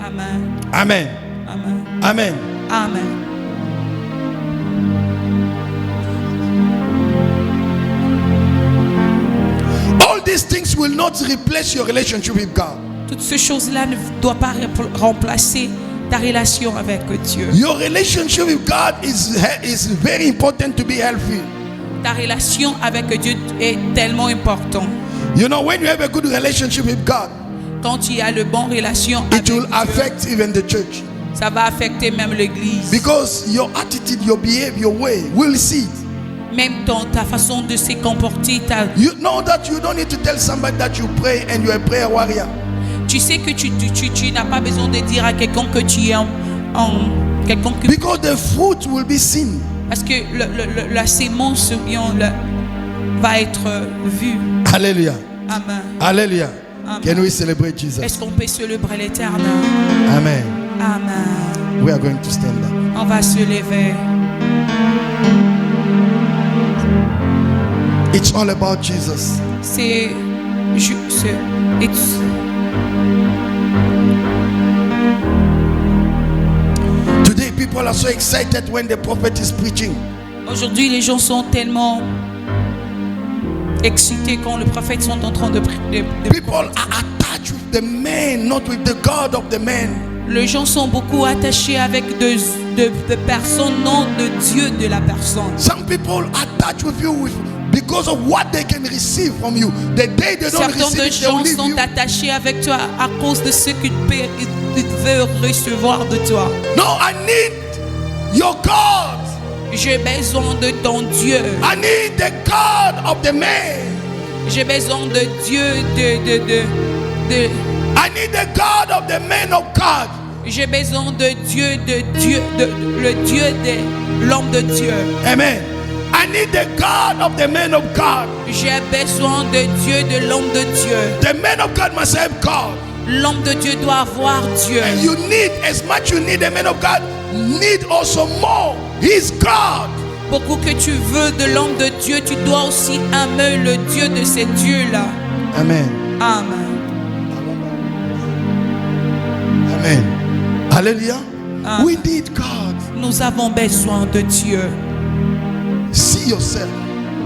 Amen. Amen. Amen. Amen. Amen. All these things will not replace your relationship with God. Toutes ces choses-là ne doivent pas remplacer ta relation avec Dieu. Your relationship with God is very important to be healthy. Ta relation avec Dieu est tellement importante. You know, when you have a good relationship with God, Quand tu as le bon relation avec it will Dieu, affect even the church. ça va affecter même l'église. Because your attitude, your behavior, your way, will see it. Même ta façon de se comporter, You know that you don't need to tell somebody that you pray and you're a prayer warrior. tu sais que tu n'as pas besoin de dire à quelqu'un que tu es quelqu'un que, Because the fruit will be seen. parce que la sémence va être vue. Hallelujah. Amen. Hallelujah. Amen. Can we celebrate Jesus? Est-ce qu'on peut célébrer l'Éternel? Amen. Amen. We are going to stand up. On va se lever. It's all about Jesus. C'est juste. Today, people are so excited when the prophet is preaching. Aujourd'hui, les gens sont tellement excités quand le prophète sont en train de People are attached with the man, not with the God of the man. Les gens sont beaucoup attachés avec de personnes, non de Dieu de la personne. Some people attach with you because of what they can receive from you. The day they don't Certains receive de it, they will gens leave sont you. attachés avec toi à cause de ce qu'ils veulent recevoir de toi. No, I need your God. J'ai besoin de ton Dieu. I need the God of the man. J'ai besoin de Dieu I need the God of the man of God. j'ai besoin de Dieu, le Dieu de l'homme de Dieu. Amen. I need the God of the man of God. J'ai besoin de Dieu, de l'homme de Dieu. The man of God must have God. L'homme de Dieu doit avoir Dieu. And you need, as much you need the man of God, need also more his God. Beaucoup que tu veux de l'homme de Dieu, tu dois aussi aimer le Dieu de ces dieux-là. Amen. Amen. Amen. Hallelujah. Amen. We need God. Nous avons besoin de Dieu. See yourself.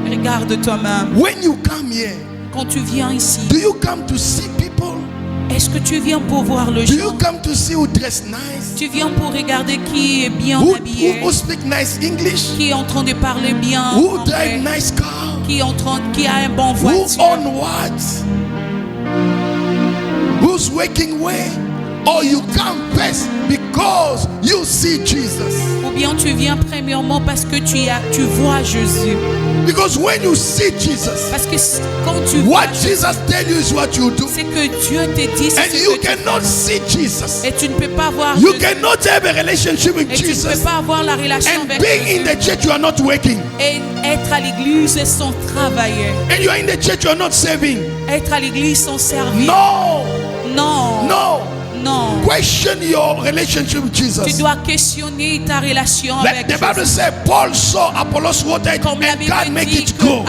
Regarde toi-même. When you come here, Quand tu viens ici, do you come to see people? est-ce que tu viens pour voir le Do you gens? come to see who dress nice? Tu viens pour regarder qui est bien Who habillé, speak nice English? qui est en train de parler bien Who anglais, drive nice car? qui a un bon Who voiture, own what? Who's working where? or you come first because you see Jesus. Ou bien tu viens premièrement parce que tu vois Jésus. Because when you see Jesus, Parce que quand tu vois what Jesus tells you is what you do. c'est que Dieu te dit, c'est And ce you que tu cannot see Jesus. fais. Et tu ne peux pas voir You Jésus. cannot have a relationship with Et tu ne peux Jesus pas avoir la relation and avec being in Jésus. the church you are not working. Et être à l'église sans travailler. And you are in the church you are not serving. Être à l'église sans servir. No. Non. No. Non. Question your relationship with Tu Jesus. dois questionner ta relation Like avec the Bible Jésus. says, Paul saw Apollos watered Comme la and Bible God make dit it que grow.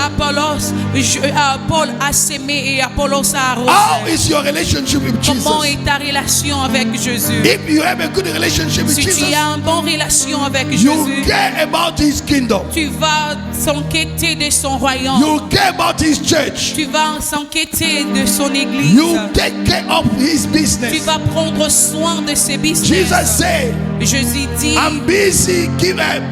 Paul a sémé et Apollos a How arrosé. is your relationship with Comment Jesus? est ta relation avec Jésus? If you have a good relationship with Si Jesus, tu as une bonne relation avec you Jésus, care about his kingdom. tu vas s'enquêter de son royaume. You care about his church. Tu vas s'enquêter de son église. You take care of his Tu business. vas prendre soin de ses business. Jesus said, Jésus dit, I'm busy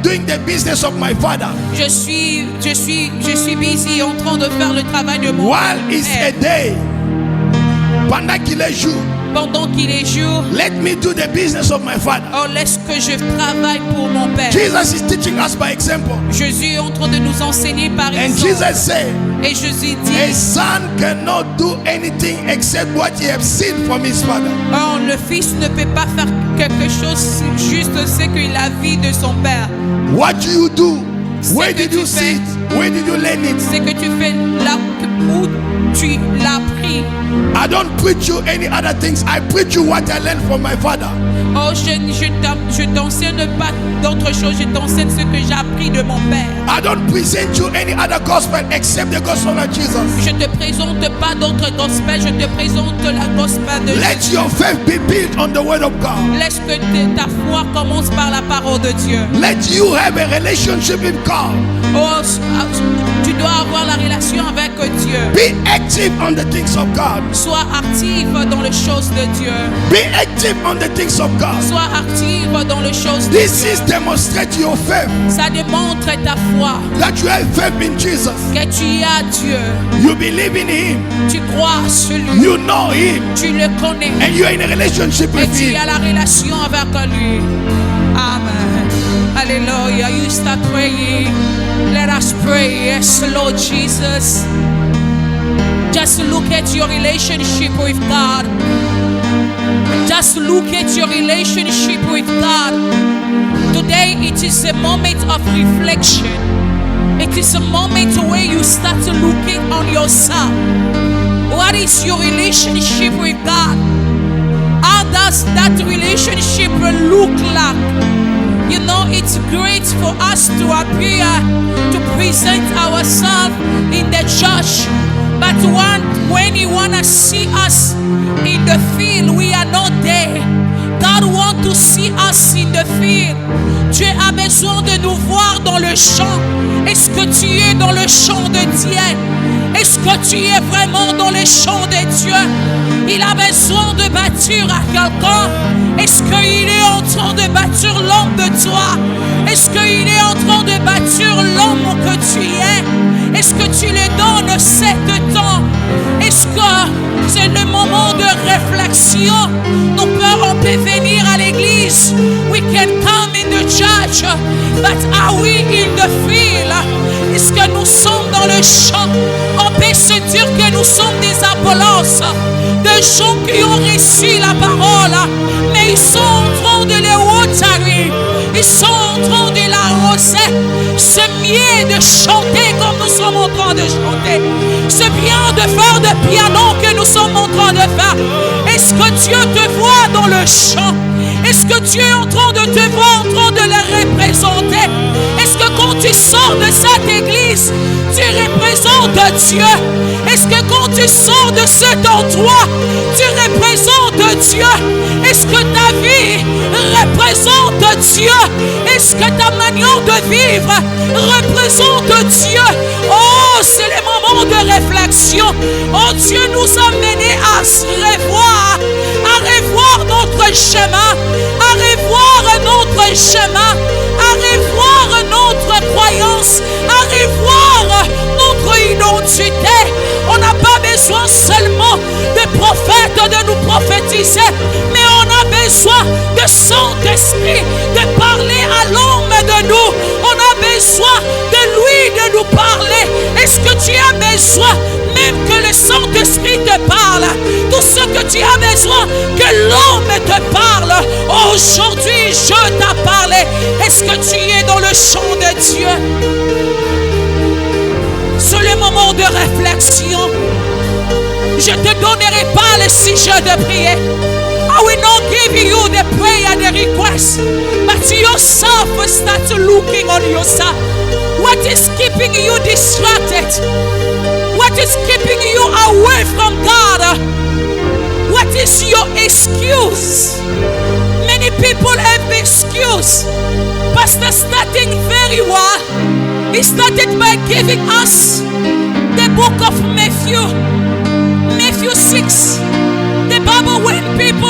doing the business of my father. je suis busy en train de faire le travail de mon While it's a père. day, pendant qu'il est jour, Pendant qu'il est jour, let me do the business of my father. oh, laisse que je travaille pour mon père. Jesus is teaching us by example. Jésus est en train de nous enseigner par And exemple. Jesus said, Et Jésus a dit, son cannot do anything except what he has seen from his father. oh, le fils ne peut pas faire quelque chose juste ce qu'il a vu de son père. What do you do? Where Ce que did tu you see fais. it? Where did you learn it? C'est que tu fais là où tu l'as appris. I don't preach you any other things. I preach you what I learned from my father. Oh, je t'enseigne pas d'autre chose, je t'enseigne ce que j'ai appris de mon père. I don't present you any other gospel except the gospel of Jesus. Je te présente pas d'autre gospel, je te présente la gospel de Let Jésus. your faith be built on the word of God. Laisse que ta foi commence par la parole de Dieu. Let you have a relationship with God. Oh, tu dois avoir la relation avec Dieu. Be active on the things of God. Sois active dans les choses de Dieu. Be active on the things of God. Sois active dans les choses de This Dieu. is demonstrate your faith, Ça démontre ta foi, that you have faith in Jesus. que tu as Dieu. You believe in him. Tu crois sur lui. You know him. Tu le connais. And you are in a relationship Et with tu him. as la relation avec lui. Amen. Hallelujah. You start praying. Let us pray. Yes, Lord Jesus. Just look at your relationship with God. Just look at your relationship with God. Today it is a moment of reflection. It is a moment where you start looking on yourself. What is your relationship with God? How does that relationship look like? You know, it's great for us to appear, to present ourselves in the church. But when you want to see us in the field, we are not there. God wants to see us in the field. Dieu a besoin de nous voir dans le champ. Est-ce que tu es dans le champ de Dieu? Est-ce que tu es vraiment dans le champ de Dieu? Il a besoin de bâtir à quelqu'un. Est-ce qu'il est en train de bâtir l'homme de toi? Est-ce qu'il est en train de bâtir l'homme que tu es? Est-ce que tu le donnes 7 temps? Est-ce que c'est le moment de réflexion? On peut venir à l'église. We can come in the church. But are we in the field? Est-ce que nous sommes dans le champ? On peut se dire que nous sommes des Apollos, des gens qui ont reçu la parole, mais ils sont en train de les waterer. Ils sont en train de l'arroser. C'est mieux de chanter comme nous sommes en train de chanter. C'est bien de faire des pianos que nous sommes en train de faire. Est-ce que Dieu te voit dans le chant? Est-ce que Dieu est en train de te voir, en train de le représenter? Est-ce que quand tu sors de cette église, tu représentes Dieu? Est-ce que quand tu sors de cet endroit, tu représentes Dieu? Est-ce que ta vie représente Dieu? Est-ce que ta manière de vivre représente Dieu? Oh, c'est le moment de réflexion. Oh, Dieu nous a menés à se revoir, notre chemin, à revoir notre chemin, à revoir notre croyance, à revoir notre identité. On n'a pas besoin seulement de prophètes de nous prophétiser, mais on a aujourd'hui de parler à l'homme de nous. On a besoin de lui de nous parler. Est-ce que tu as besoin même que le Saint-Esprit te parle? Tout ce que tu as besoin, que l'homme te parle. Aujourd'hui, je t'ai parlé. Est-ce que tu es dans le champ de Dieu? C'est le moment de réflexion. Je ne te donnerai pas le sujet de prière. I will not give you the prayer, the request. But yourself will start looking on yourself. What is keeping you distracted? What is keeping you away from God? What is your excuse? Many people have excuse. Pastor starting very well. He started by giving us the book of Matthew 6. The Bible, when people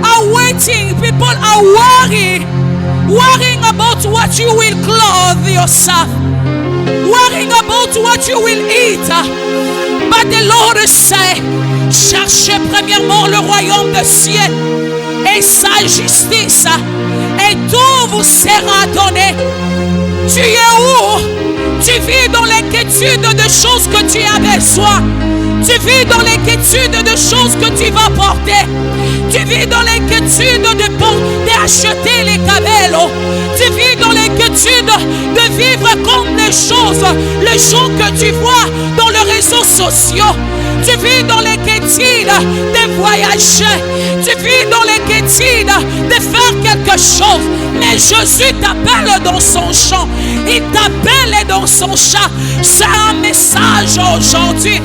are waiting, people are worrying about what you will clothe yourself, worrying about what you will eat. But the Lord say, cherchez premièrement le royaume des cieux et sa justice, et tout vous sera donné. Tu es où? Tu vis dans l'inquiétude de choses que tu as besoin. Tu vis dans l'inquiétude de choses que tu vas porter. Tu vis dans l'inquiétude d'acheter les cabellos. Tu vis dans l'inquiétude de vivre comme les choses que tu vois dans les réseaux sociaux. Tu vis dans l'inquiétude de voyager. Tu vis dans l'inquiétude de faire quelque chose. Mais Jésus t'appelle dans son champ. Il t'appelle dans son champ. C'est un message aujourd'hui.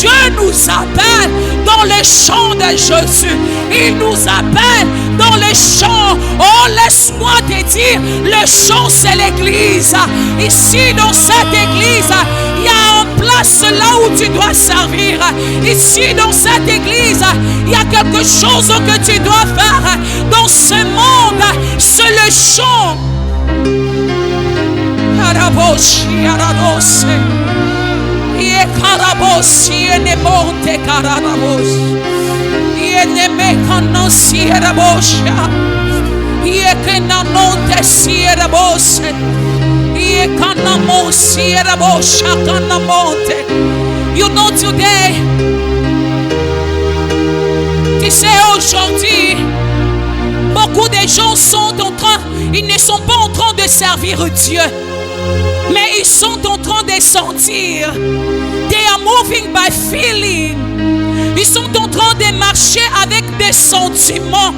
Dieu nous appelle dans le champ de Jésus. Il nous appelle dans le champ. Oh, laisse-moi te dire, le champ c'est l'église. Ici dans cette église, il y a une place là où tu dois servir. Ici dans cette église, il y a quelque chose que tu dois faire. Dans ce monde, c'est le champ. Araboshi, arabose. Ie karabosi, ene monte karabos. Ie neme kanosi arabosha. Ie kenanote si arabose. Ie kanamosi arabosha kanamonte. You know today, tu sais aujourd'hui, beaucoup de gens ils ne sont pas en train de servir Dieu, mais ils sont en train de sentir. They are moving by feeling. Ils sont en train de marcher avec des sentiments.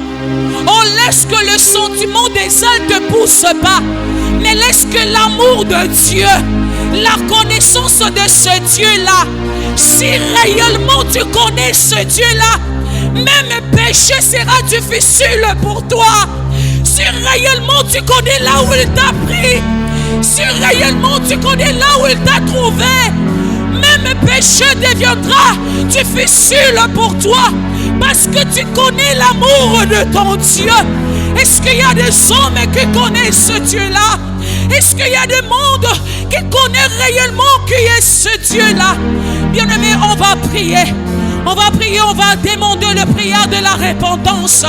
On laisse que le sentiment des ailes ne te pousse pas, mais laisse que l'amour de Dieu, la connaissance de ce Dieu-là, si réellement tu connais ce Dieu-là, même le péché sera difficile pour toi. Si réellement tu connais là où il t'a pris, si réellement tu connais là où il t'a trouvé, même le péché deviendra difficile pour toi, parce que tu connais l'amour de ton Dieu. Est-ce qu'il y a des hommes qui connaissent ce Dieu-là? Est-ce qu'il y a des mondes qui connaissent réellement qui est ce Dieu-là? Bien-aimés, on va prier. On va prier, on va demander la prière de la repentance.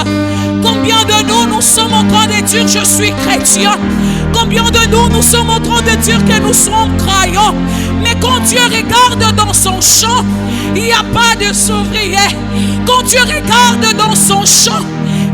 Combien de nous sommes en train de dire je suis chrétien? Combien de nous sommes en train de dire que nous sommes croyants? Mais quand Dieu regarde dans son champ, il n'y a pas de s'ouvrier. Quand Dieu regarde dans son champ,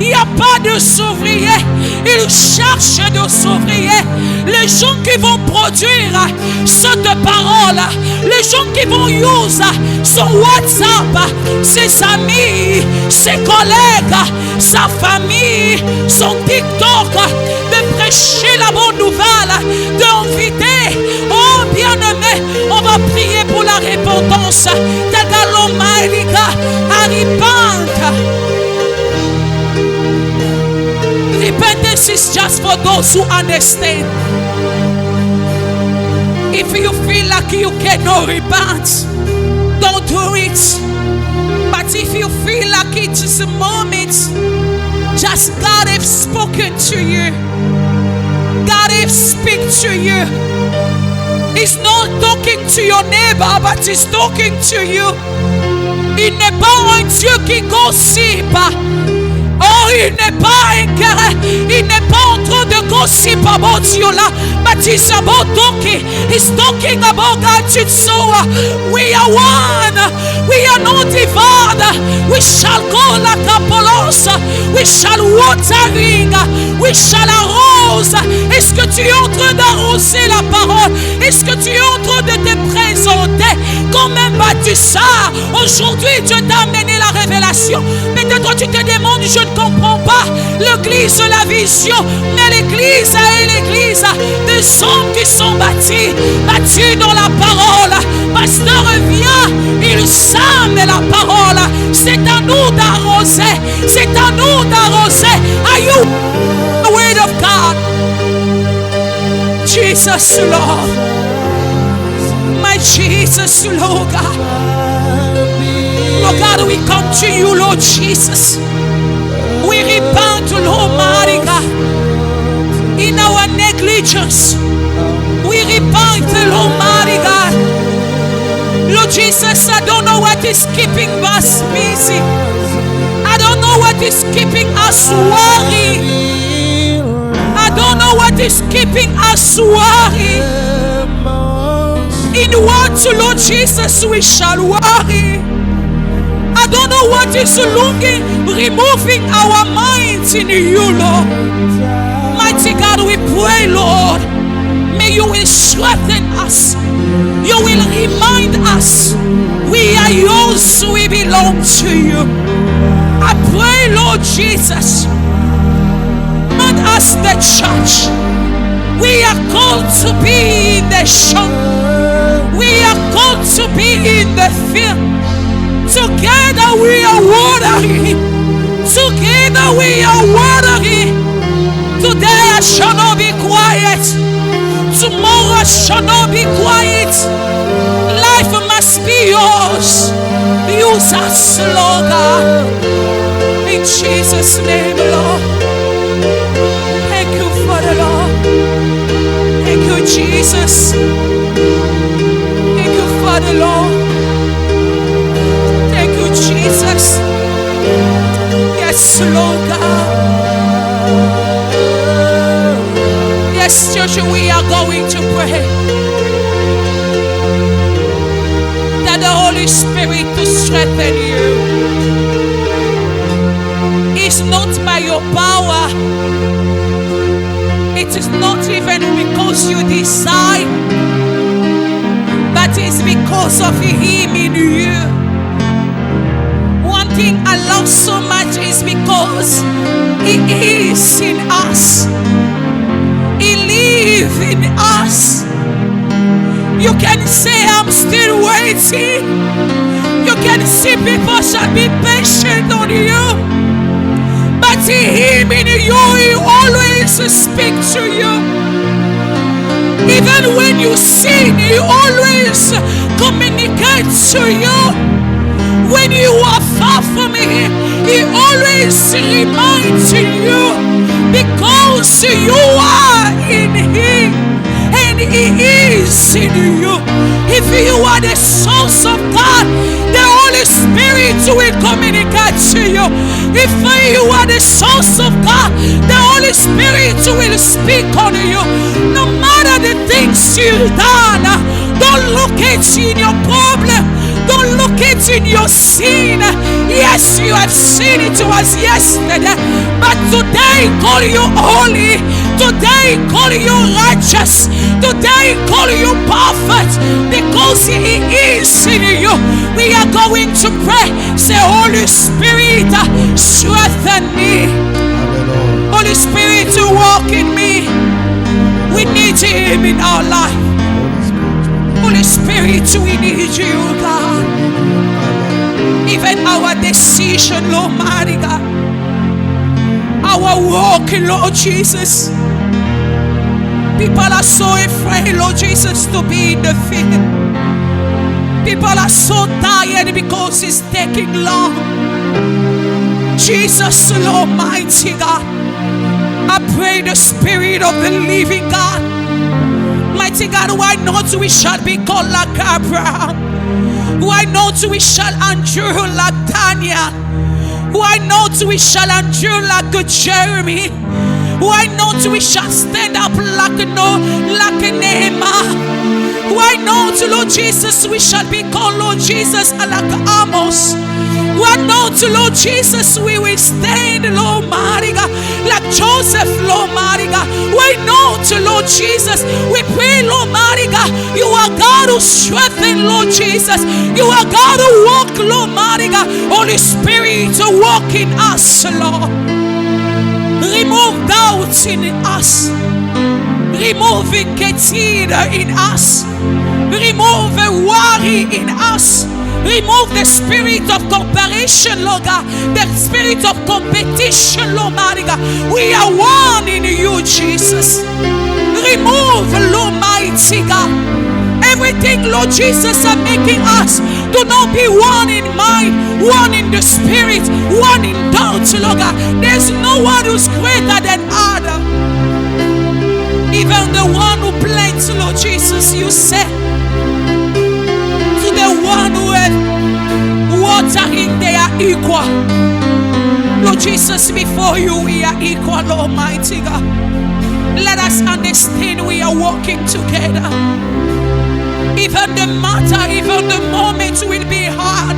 il n'y a pas de s'ouvrier. Il cherche de s'ouvrier. Les gens qui vont produire cette parole, les gens qui vont use son WhatsApp, ses amis, ses collègues, sa famille, son TikTok, de prêcher la bonne nouvelle, d'inviter. Oh bien-aimé, on va prier pour la repentance. Tagalomariga, aripanta. Repentance is just for those who understand. If you feel like you cannot repent, don't do it. But if you feel like it is a moment, just God has spoken to you. God has spoken to you. He's not talking to your neighbor, but He's talking to you. Il n'est pas un Dieu qui gossipe. Oh, il n'est pas inquiet. Il n'est pas en train de gossip about you là. But he's about talking. He's talking about God. So we are one. We are not divided. We shall go like Apollos. We shall watering. We shall arrose. Est-ce que tu es en train d'arroser la parole? Est-ce que tu es en train de te présenter comme un bâtisseur? Aujourd'hui, Dieu t'a amené la révélation. Peut-être tu te demandes, je ne comprends pas l'église, la vision. Mais l'église est l'église des hommes qui sont bâtis dans la parole. Pasteur vient, il sème la parole. C'est à nous d'arroser. C'est à nous d'arroser. Are you the word of God? Jesus, Lord. My Jesus, Lord God. Lord God, we come to you, Lord Jesus. We repent, Lord mighty God, in our negligence. We repent, Lord mighty God. Lord Jesus, I don't know what is keeping us busy. I don't know what is keeping us worried. I don't know what is keeping us worried. In what, Lord Jesus, we shall worry. I don't know what is removing our minds in you, Lord. Mighty God, we pray, Lord, may you will strengthen us. You will remind us we are yours, we belong to you. I pray, Lord Jesus, and us the church. We are called to be in the shop. We are called to be in the field. Together we are watering. Together we are watering. Today I shall not be quiet. Tomorrow I shall not be quiet. Life must be yours. Use us, Lord God. In Jesus' name, Lord. Thank you for the Lord. Thank you, Jesus. Thank you for the Lord. Thank you, Jesus. Yes, Lord God. Yes, church, we are going to pray that the Holy Spirit to strengthen you. It's not by your power. It is not even because you decide, but it's because of Him in you. One thing I love so much is because He is in us. He lives in us. You can say, I'm still waiting. You can see people shall be patient on you. But Him in you, He always speaks to you. Even when you sin, He always communicates to you. When you are far from Him, He always reminds you, because you are in Him and He is in you. If you are the source of God, the Holy Spirit will communicate to you. If you are the source of God, the Holy Spirit will speak on you. No matter the things you've done, don't look at in your problem. Don't look at in your sin. Yes, you have seen it was yesterday, but today call you holy. Today call you righteous. Today call you perfect, because He is in you. We are going to pray. Say, Holy Spirit, strengthen me. Holy Spirit, to walk in me. We need Him in our life. Holy Spirit, we need you, God. Even our decision, Lord mighty God. Our walk, Lord Jesus. People are so afraid, Lord Jesus, to be in the field. People are so tired because it's taking long. Jesus, Lord mighty God, I pray the Spirit of the living God. Mighty God, why not we shall be called like Abraham? Why not we shall endure like Daniel? Why not not we shall endure like a Jeremy? Why not we shall stand up like a Nehemiah? Why not, Lord Jesus, we shall be called, Lord Jesus, like Amos? Why not, Lord Jesus, we will stand, Lord Mariga, like Joseph, Lord Mariga? Why not, Lord Jesus, we pray, Lord Mariga, you are God who strengthens, Lord Jesus. You are God who walk, Lord Mariga. Holy Spirit, walk in us, Lord. Remove doubts in us. Remove inquiétude in us. Remove worry in us. Remove the spirit of comparison, Lord God. The spirit of competition, Lord God. We are one in you, Jesus. Remove, Lord mighty God, everything, Lord Jesus, are making us to not be one in mind, one in the spirit, one in doubt, Lord God. There's no one who's greater than other. Even the one who plants, Lord Jesus, you said to the one who is watering, they are equal. Lord Jesus, before you we are equal, Almighty God. Let us understand we are walking together. Even the matter, even the moment will be hard.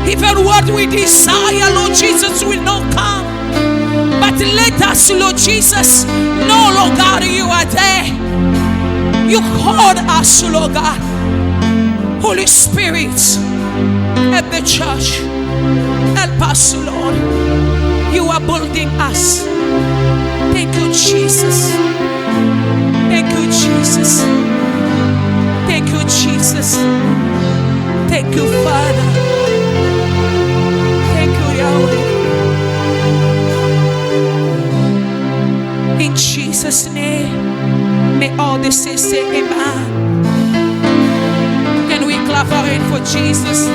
Even what we desire, Lord Jesus, will not come. But let us, Lord Jesus, know, Lord God, you are there. You called us, Lord God. Holy Spirit, help the church. Help us, Lord. You are building us. Thank you, Jesus. Thank you, Jesus. Thank you, Jesus. Thank you, Father. Thank you, Yahweh. In Jesus' name, may all the saints say amen. Can we clap our hands for Jesus?